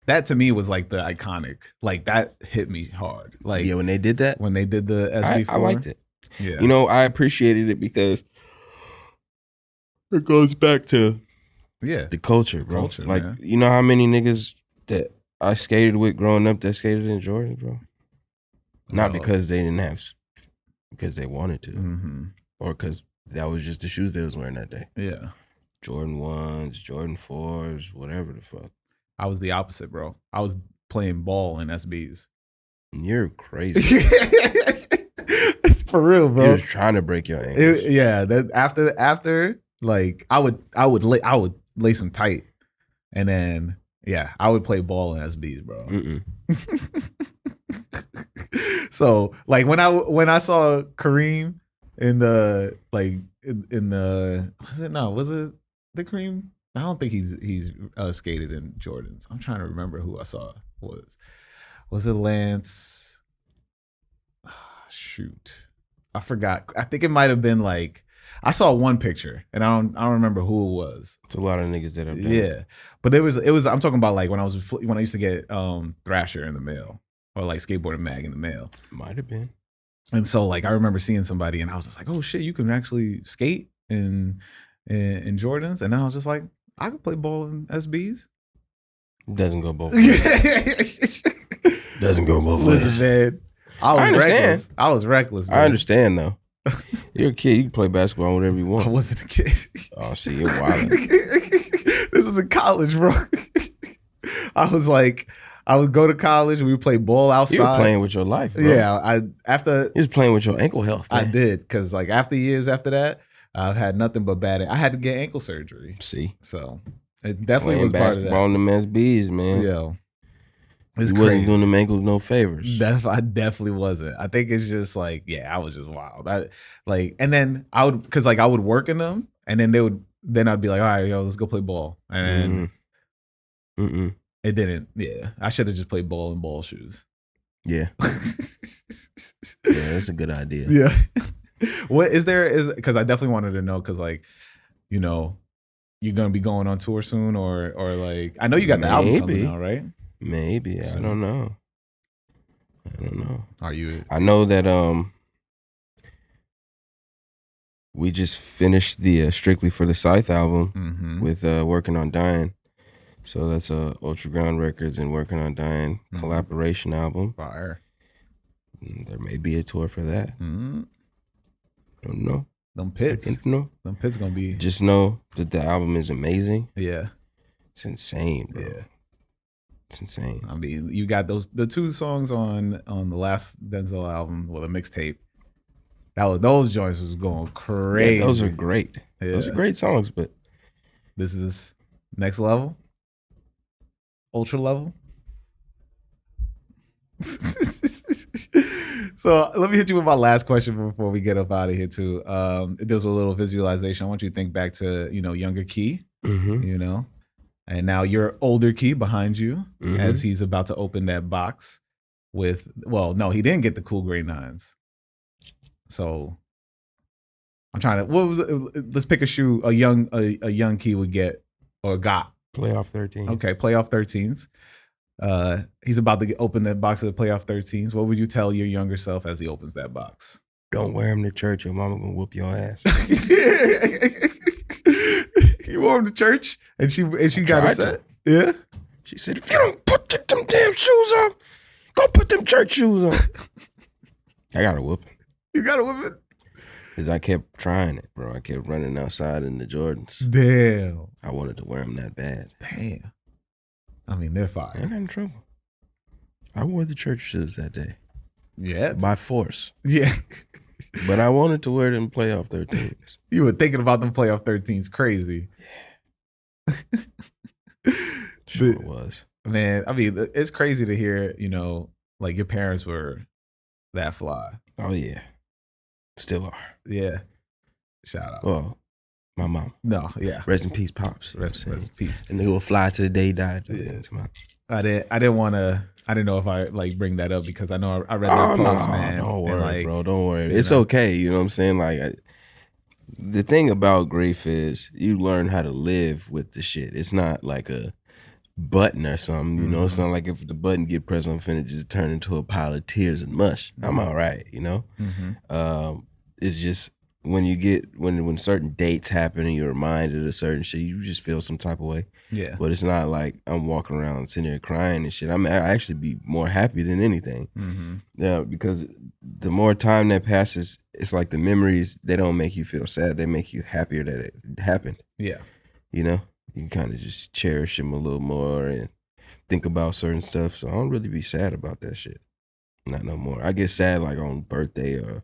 That to me was like the iconic. Like that hit me hard. Like when they did that, when they did the SB4. I liked it. Yeah. You know, I appreciated it because it goes back to the culture, bro. Like, man. You know how many niggas that I skated with growing up that skated in Jordan, bro? Not because they didn't have, because they wanted to, or because that was just the shoes they was wearing that day. Yeah. Jordan 1s, Jordan 4s, whatever the fuck. I was the opposite, bro. I was playing ball in SBs. You're crazy. For real, bro. You was trying to break your ankles. That after like I would lace them tight, and then I would play ball in SBs, bro. So like when I saw Kareem in the was it the Kareem? I don't think he's skated in Jordans. I'm trying to remember who I saw was it Lance? Shoot, I forgot. I think it might have been like I saw one picture and I don't remember who it was. It's a lot of niggas that have done it. But it was I'm talking about like when I used to get Thrasher in the mail or like Skateboard and Mag in the mail. Might have been. And so like I remember seeing somebody and I was just like, oh shit, you can actually skate in Jordans, and I was just like, I could play ball in SBs. Doesn't go both ways. Doesn't go both ways. Listen, man, I was reckless. Man. I understand though. You're a kid. You can play basketball whatever you want. I wasn't a kid. Oh, see, you're wild. This was in college, bro. I would go to college and we would play ball outside. You were playing with your life, bro. Yeah, you was playing with your ankle health, man. I did, because like years after that, I've had nothing but bad. I had to get ankle surgery. See, so it definitely was part of that. Basketball in them SBs, man. Yeah, you wasn't doing them ankles no favors. I definitely wasn't. I think it's just like, I was just wild. And then I would work in them, and then I'd be like, all right, yo, let's go play ball, and then it didn't. Yeah, I should have just played ball in ball shoes. Yeah, that's a good idea. Yeah. What is because I definitely wanted to know, because like, you know, you're gonna be going on tour soon, or like, I know you got the album coming out, right? Maybe. I don't know. Are you? I know that we just finished the Strictly for the Scythe album with Working on Dying. So that's Ultra Ground Records and Working on Dying collaboration album. Fire. There may be a tour for that. Don't know. Them pits. Them pits gonna be. Just know that the album is amazing. Yeah. It's insane, bro. Yeah. It's insane. I mean, you got the two songs on the last Denzel album, a mixtape. Those joints was going crazy. Yeah, those are great. Yeah. Those are great songs, but this is next level, ultra level. So let me hit you with my last question before we get up out of here too. It deals with a little visualization. I want you to think back to, younger Key, and now your older Key behind you as he's about to open that box with, no, he didn't get the cool grade 9s. So I'm trying to, let's pick a shoe a young Key would get or got. Playoff 13. Okay, playoff 13s. He's about to open that box of the playoff 13s. What would you tell your younger self as he opens that box? Don't wear him to church. Your mama gonna whoop your ass. You wore him to church, and she got upset. Yeah. She said, if you don't put them damn shoes on, go put them church shoes on. I got a whooping. You got a whooping? Because I kept trying it, bro. I kept running outside in the Jordans. Damn. I wanted to wear them that bad. Damn. I mean, they're fire. I got in trouble. I wore the church shoes that day. Yeah. By force. Yeah. But I wanted to wear them playoff 13s. You were thinking about them playoff 13s crazy. Yeah. Sure it was. Man, I mean, it's crazy to hear, like your parents were that fly. Oh yeah, still are. Yeah. Shout out. Well, my mom. No, yeah. Rest in peace, pops. Rest in peace. And they will fly to the day he died. Yeah. I didn't want to. I didn't know if I like bring that up because I know I read their post, man. Don't worry, like, bro. Don't worry. It's okay. You know what I'm saying? Like, the thing about grief is you learn how to live with the shit. It's not like a button or something. You know, it's not like if the button get pressed, I'm finna just turn into a pile of tears and mush. I'm all right. You know. It's just when you get when certain dates happen and you're reminded of certain shit, you just feel some type of way. Yeah. But it's not like I'm walking around sitting there crying and shit. I actually be more happy than anything. Yeah, because the more time that passes, it's like the memories, they don't make you feel sad. They make you happier that it happened. Yeah. You know, you kind of just cherish them a little more and think about certain stuff. So I don't really be sad about that shit. Not no more. I get sad like on birthday or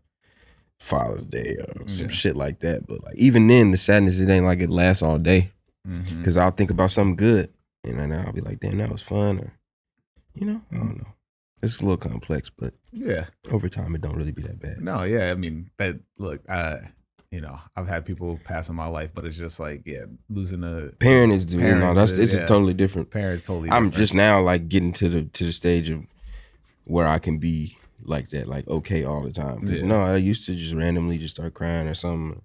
Father's Day or some shit like that. But like even then, the sadness, it ain't like it lasts all day. Because I'll think about something good and then I'll be like, damn, that was fun. Or, I don't know. It's a little complex, but yeah, over time, it don't really be that bad. No, yeah. I mean, look, I've had people pass in my life, but it's just like, losing a parent is doing, it's a totally different. Parents totally different. I'm just now like getting to the stage of where I can be like that, like okay all the time. No, I used to just randomly just start crying or something,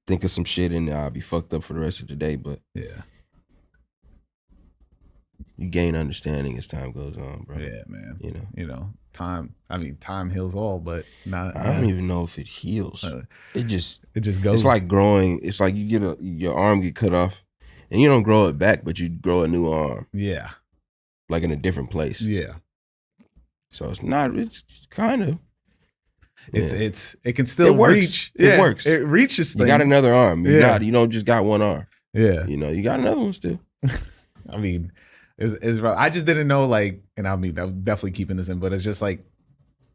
think of some shit and I'll be fucked up for the rest of the day. But yeah, you gain understanding as time goes on, bro. Yeah, man. Time. I mean, time heals all, but not. I don't even know if it heals. It just goes. It's like growing. It's like you get your arm get cut off, and you don't grow it back, but you grow a new arm. Yeah, like in a different place. Yeah. So it's not. It's kind of. It can still reach. It works. It reaches things. You got another arm. You don't just got one arm. Yeah. You got another one still. I mean, it's rough. I just didn't know, like, and I mean, I'm definitely keeping this in, but it's just like,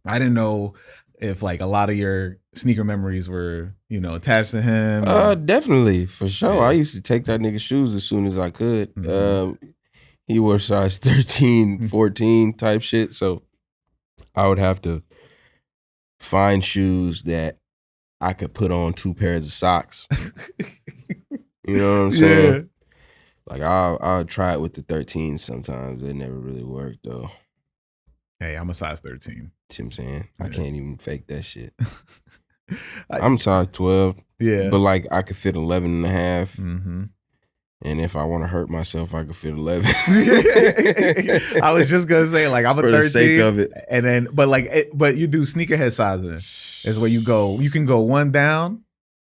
I didn't know if like a lot of your sneaker memories were, attached to him. Definitely, for sure. Yeah. I used to take that nigga's shoes as soon as I could. He wore size 13, 14 type shit. So I would have to find shoes that I could put on 2 pairs of socks. You know what I'm saying? Yeah. Like I'll try it with the 13s sometimes. They never really work though. Hey, I'm a size 13. See what I'm saying? Yeah. I can't even fake that shit. I'm size 12. Yeah. But like I could fit 11 and a half. And if I want to hurt myself, I could fit 11. I was just gonna say, like, I'm a 13. For the sake of it. And then, but you do sneakerhead sizing. Is where you go. You can go one down.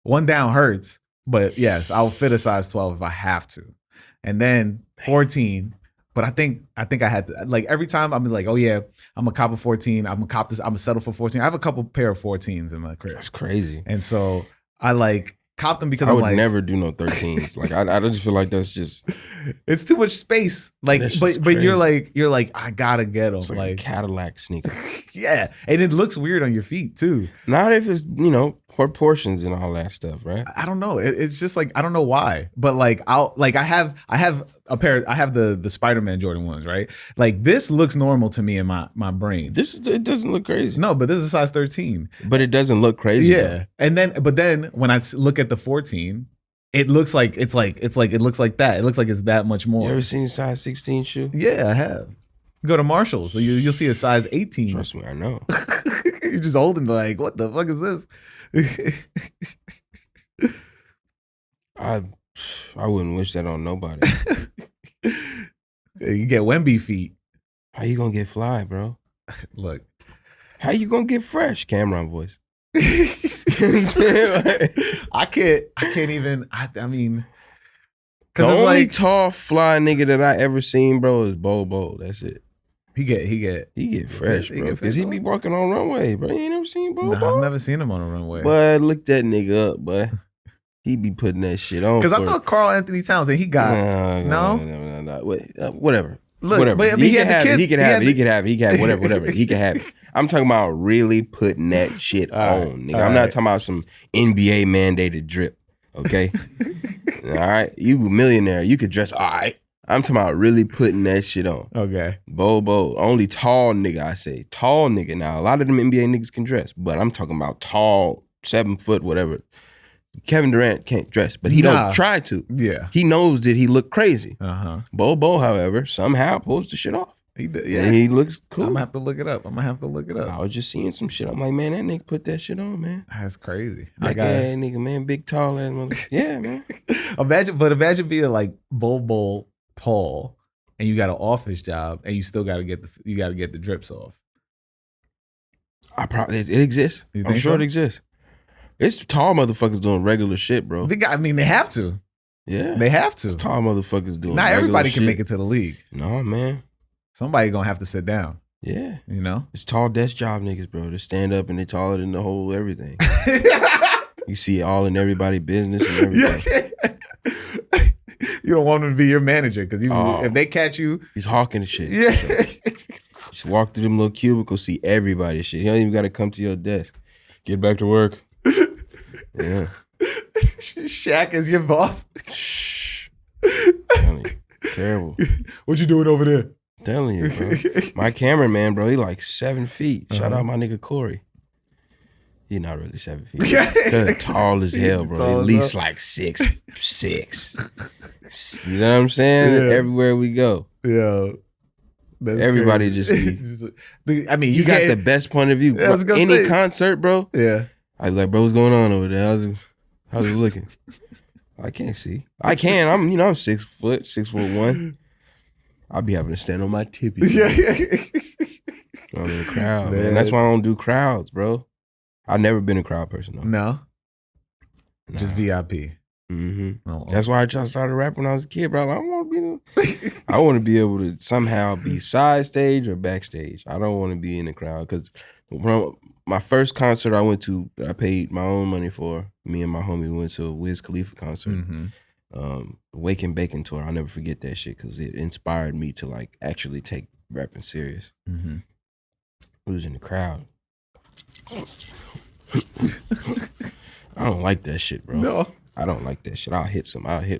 One down hurts. But yes, I'll fit a size 12 if I have to. And then 14. But I think I had to, like, every time I'm like, oh yeah, I'm a cop of 14. I'm a cop this. I'm a settle for 14. I have a couple pair of 14s in my crib. That's crazy. And so I like cop them because I I'm would like, never do no 13s. Like I just feel like that's just, it's too much space. Like, but you're like I gotta get them. It's like a Cadillac sneaker. Yeah, and it looks weird on your feet too. Not if it's proportions and all that stuff, right? I don't know. It's just like, I don't know why, but like I have a pair. I have the Spider-Man Jordan ones, right? Like this looks normal to me in my brain. It doesn't look crazy. No, but this is a size 13. But it doesn't look crazy. Yeah, though. But then when I look at the 14, it looks like it looks like that. It looks like it's that much more. You ever seen a size 16 shoe? Yeah, I have. Go to Marshall's, so you'll see a size 18. Trust me, I know. You're just holding like, what the fuck is this? I wouldn't wish that on nobody. You get Wemby feet. How you gonna get fly, bro? Look. How you gonna get fresh? Cameron voice. I can't even. I mean, the only tall fly nigga that I ever seen, bro, is Bobo. That's it. He get fresh, bro. Because he be walking on runway, bro. You ain't never seen Bobo? Nah, I've never seen him on a runway. But look that nigga up, boy. He be putting that shit on. Because I thought Carl Anthony Towns and he got no. Wait, whatever. Look, whatever. But, I mean, he can have it. He can have it. Whatever. He can have it. I'm talking about really putting that shit on, nigga. I'm not talking about some NBA mandated drip. Okay. All right. You a millionaire. You could dress all right. I'm talking about really putting that shit on. Okay. Bobo, only tall nigga, I say. Tall nigga. Now, a lot of them NBA niggas can dress, but I'm talking about tall, 7 foot, whatever. Kevin Durant can't dress, but he don't try to. Yeah. He knows that he look crazy. Uh-huh. Bobo, however, somehow pulls the shit off. Yeah. He looks cool. I'm gonna have to look it up. I was just seeing some shit. I'm like, man, that nigga put that shit on, man. That's crazy. Like, yeah, nigga, man, big, tall ass mother. Yeah, man. Imagine being like Bobo tall, and you got an office job, and you still got to get the drips off. It exists. I'm sure it exists. It's tall motherfuckers doing regular shit, bro. They have to. Yeah, they have to. It's tall motherfuckers doing. Not everybody can shit. make it to the league. No, man. Somebody gonna have to sit down. Yeah, you know. It's tall desk job niggas, bro. They stand up and they taller than the whole everything. You see it all in everybody business and everything. You don't want them to be your manager because if they catch you, he's hawking the shit. Yeah. So, just walk through them little cubicles, see everybody's shit. You don't even got to come to your desk. Get back to work. Yeah. Shaq is your boss. Shh. Terrible. What you doing over there? Telling you, bro. My cameraman, bro, he like 7 feet. Shout out my nigga Corey. He not really 7 feet. He's tall as hell, bro. At least like 6'6". You know what I'm saying? Yeah. Everywhere we go. Yeah. Everybody crazy. Just be. I mean, you got the best point of view. Yeah, any concert, bro. Yeah. I be like, bro, what's going on over there? How's it looking? I can't see. I can. I'm 6 foot, 6'1". I'll be having to stand on my tippy. Yeah. I'm in the crowd, man. That's why I don't do crowds, bro. I've never been a crowd person, though. No. Nah. Just VIP. Mm-hmm. Oh, that's why I started rapping when I was a kid, bro. I want to be able to somehow be side stage or backstage. I don't want to be in the crowd because my first concert I went to, I paid my own money for. Me and my homie went to a Wiz Khalifa concert. Mm-hmm. Wake and Bacon tour. I'll never forget that shit because it inspired me to like actually take rapping serious. Mm-hmm. Who's in the crowd? I don't like that shit, bro. No, I don't like that shit. I'll hit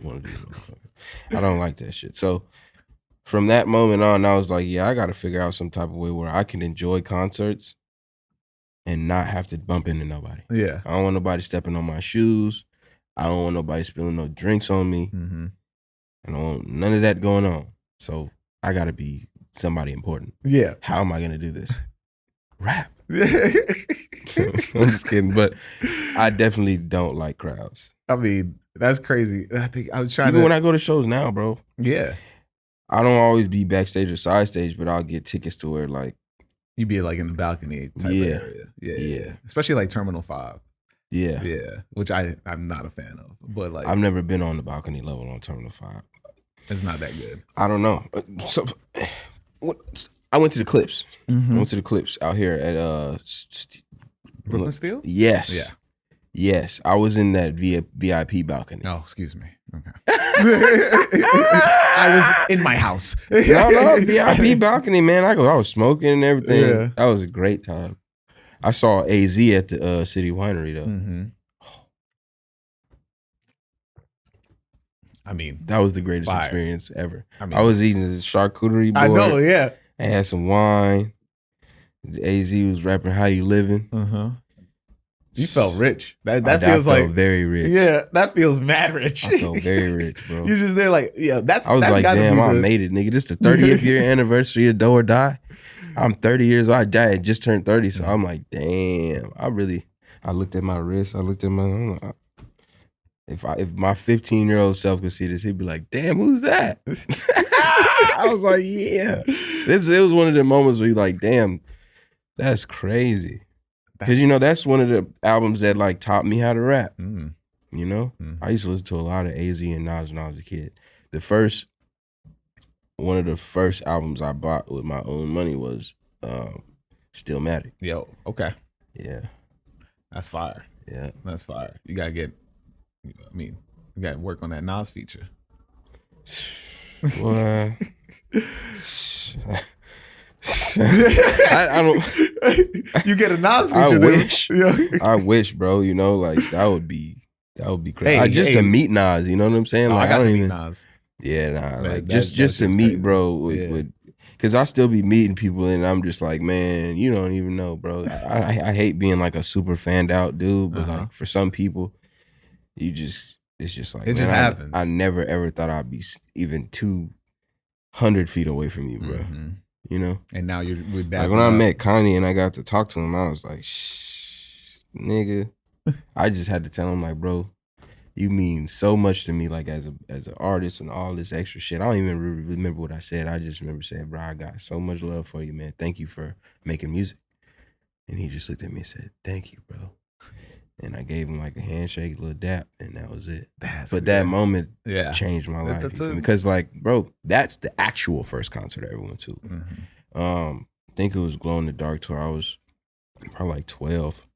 one of these motherfuckers. I don't like that shit. So from that moment on, I was like, yeah, I got to figure out some type of way where I can enjoy concerts and not have to bump into nobody. Yeah, I don't want nobody stepping on my shoes. I don't want nobody spilling no drinks on me. Mm-hmm. I don't want none of that going on. So I got to be somebody important. Yeah. How am I going to do this? Rap. I'm just kidding. But I definitely don't like crowds. I mean, that's crazy. I think I was trying Even when I go to shows now, bro. Yeah. I don't always be backstage or side stage, but I'll get tickets to where like. You be like in the balcony type area. Yeah. Especially like Terminal 5. Yeah. Yeah. Which I'm not a fan of. But like I've never been on the balcony level on Terminal 5. It's not that good. I don't know. So I went to the Clips. Mm-hmm. I went to the Clips out here at Brooklyn Steel? Yes. Yeah. Yes. I was in that VIP balcony. Oh, excuse me. Okay. I was in my house. No, VIP balcony, man. I was smoking and everything. Yeah. That was a great time. I saw AZ at the City Winery though. Mm-hmm. I mean, that was the greatest experience ever. I was eating the charcuterie board. I know, yeah. I had some wine. AZ was rapping "How You Living." Uh-huh. You felt rich. That feels like very rich. Yeah, that feels mad rich. I felt very rich, bro. You're just there like, yeah. I was like, damn, I made it, nigga. This is the 30th year anniversary of Do or Die. I'm 30 years old. I just turned 30, so I'm like, damn. I looked at my wrist. I looked at my. If my 15-year-old self could see this, he'd be like, damn, who's that? I was like, yeah. It was one of the moments where you're like, damn, that's crazy. Because, that's one of the albums that, like, taught me how to rap. Mm. You know? Mm. I used to listen to a lot of AZ and Nas when I was a kid. One of the first albums I bought with my own money was Stillmatic. Yo, okay. Yeah. That's fire. Yeah. That's fire. You got to work on that Nas feature. Well, I don't. You get a Nas feature. I wish, bro. Like that would be crazy. To meet Nas, you know what I'm saying? Like I got to meet Nas. Yeah, nah, like that's just to just meet, crazy. bro, Yeah. with because I still be meeting people and I'm just like, man, you don't even know, bro. I hate being like a super fanned out dude, but like for some people, it's just like, It man, just happens. I never ever thought I'd be even 200 feet away from you, bro. You know? And now you're with that. Like when I met Kanye and I got to talk to him, I was like, shh, nigga. I just had to tell him, like, bro, you mean so much to me, like as an artist and all this extra shit. I don't even remember what I said. I just remember saying, bro, I got so much love for you, man. Thank you for making music. And he just looked at me and said, thank you, bro. And I gave him like a handshake, a little dap, and that was it. That moment changed my life. Because like, bro, that's the actual first concert I ever went to. I think it was Glow in the Dark tour. I was probably like 12.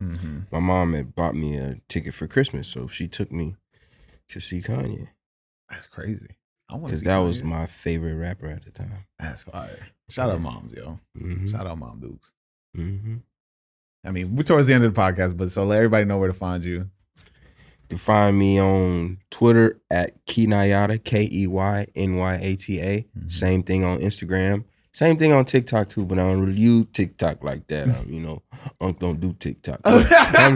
My mom had bought me a ticket for Christmas, so she took me to see Kanye. That's crazy. Because that was my favorite rapper at the time. That's fire. Shout out moms, yo. Shout out Mom Dukes. I mean, we're towards the end of the podcast, but so let everybody know where to find you. You can find me on Twitter at Key Nyata, KeyNyata. Same thing on Instagram. Same thing on TikTok too, but I don't really use TikTok like that. You know, Unc don't do TikTok. I'm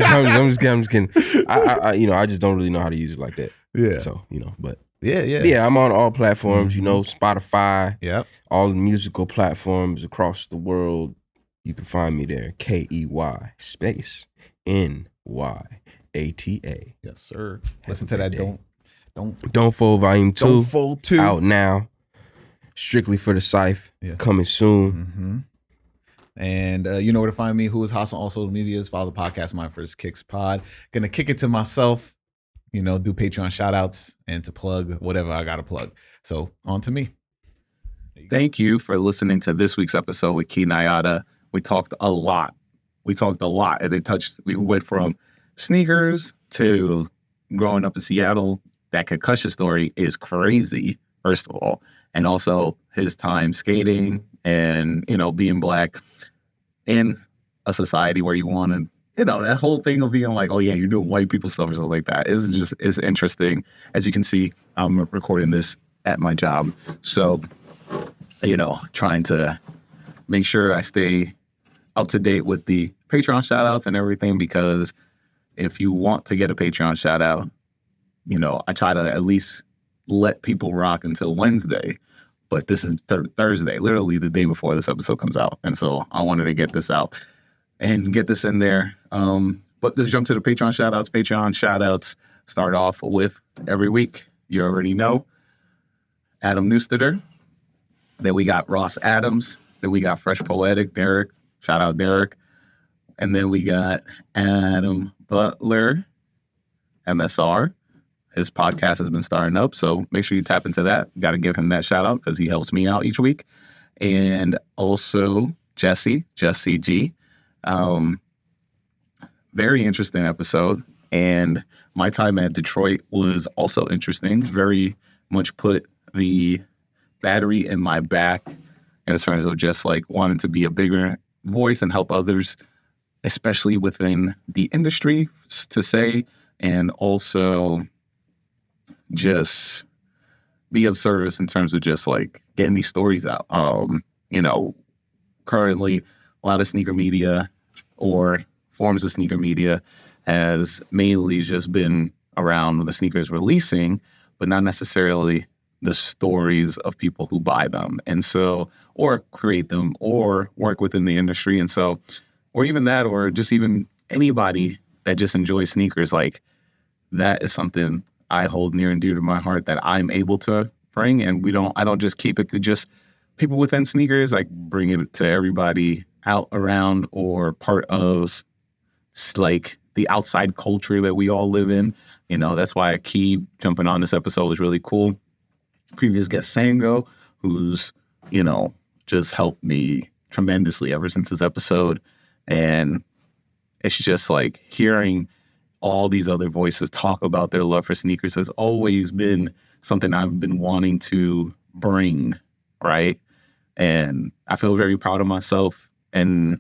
just kidding. I just don't really know how to use it like that. Yeah. So, but yeah, I'm on all platforms, Spotify, all the musical platforms across the world. You can find me there. KEY space NYATA. Yes, sir. Listen to that. Day. Don't Fold Volume 2. Don't Fold 2 out now. Strictly for the Cyph. Coming soon. And you know where to find me. Who is Haas on all social medias? Follow the podcast, My First Kicks Pod. Gonna kick it to myself. Do Patreon shout outs and to plug whatever I gotta plug. So on to me. Thank you for listening to this week's episode with Key Nyata. We talked a lot. And we went from sneakers to growing up in Seattle. That concussion story is crazy, first of all. And also his time skating and, being Black in a society where you want to, that whole thing of being like, oh yeah, you're doing white people stuff or something like that is interesting. As you can see, I'm recording this at my job. So, trying to make sure I stay up to date with the Patreon shout outs and everything, because if you want to get a Patreon shout out, I try to at least let people rock until Wednesday, but this is Thursday, literally the day before this episode comes out. And so I wanted to get this out and get this in there. But let's jump to the Patreon shout outs. Patreon shout outs start off with every week. You already know Adam Newstetter. Then we got Ross Adams. Then we got Fresh Poetic, Derek. Shout out Derek. And then we got Adam Butler, MSR. His podcast has been starting up, so make sure you tap into that. Got to give him that shout out because he helps me out each week. And also Jesse G. Very interesting episode. And my time at Detroit was also interesting. Very much put the battery in my back in terms of just like wanting to be a bigger voice and help others, especially within the industry, to say, and also just be of service in terms of just like getting these stories out. Currently a lot of sneaker media or forms of sneaker media has mainly just been around the sneakers releasing, but not necessarily the stories of people who buy them. And so, or create them or work within the industry. And so, or even that, or just even anybody that just enjoys sneakers, like that is something I hold near and dear to my heart that I'm able to bring. And I don't just keep it to just people within sneakers, like bring it to everybody out around or part of like the outside culture that we all live in. That's why Key jumping on this episode was really cool. Previous guest Sango, who's, just helped me tremendously ever since this episode. And it's just like hearing all these other voices talk about their love for sneakers has always been something I've been wanting to bring, right? And I feel very proud of myself and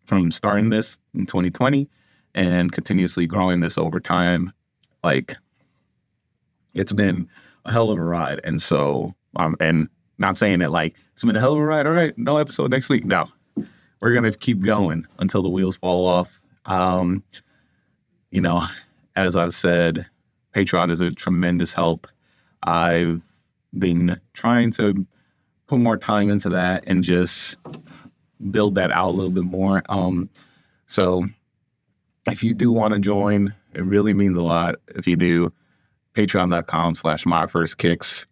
from starting this in 2020 and continuously growing this over time. Like, it's been a hell of a ride. And so, and not saying that like, it's been a hell of a ride. All right, no episode next week. No, we're going to keep going until the wheels fall off. You know, as I've said, Patreon is a tremendous help. I've been trying to put more time into that and just build that out a little bit more. So if you do want to join, it really means a lot. If you do, patreon.com/myfirstkicks.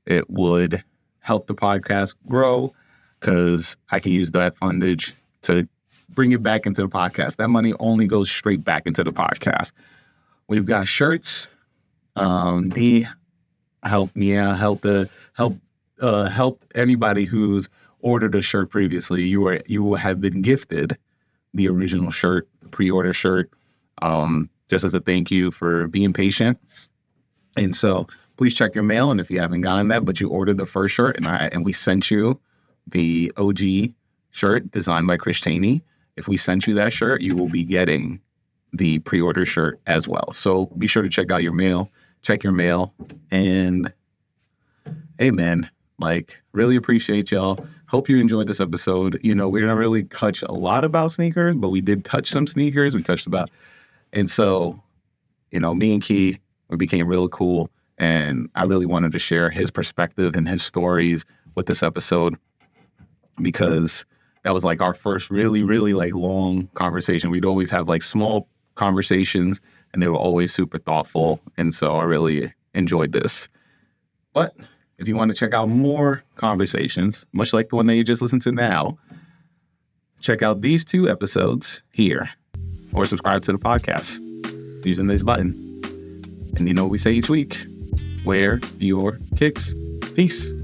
It would help the podcast grow because I can use that fundage to bring it back into the podcast. That money only goes straight back into the podcast. We've got shirts. D helped anybody who's ordered a shirt previously. You will have been gifted the original shirt, the pre-order shirt, just as a thank you for being patient. And so please check your mail. And if you haven't gotten that, but you ordered the first shirt and we sent you the OG shirt designed by Chris Taney, if we sent you that shirt, you will be getting the pre-order shirt as well. So be sure to check out your mail, check your mail. And hey, man, like, really appreciate y'all. Hope you enjoyed this episode. You know, we didn't really touch a lot about sneakers, but we did touch some sneakers. We touched about, and so, you know, me and Key, we became really cool. And I really wanted to share his perspective and his stories with this episode because that was like our first really, really like long conversation. We'd always have like small conversations and they were always super thoughtful. And so I really enjoyed this. But if you want to check out more conversations, much like the one that you just listened to now, check out these 2 episodes here or subscribe to the podcast using this button. And you know what we say each week, wear your kicks. Peace.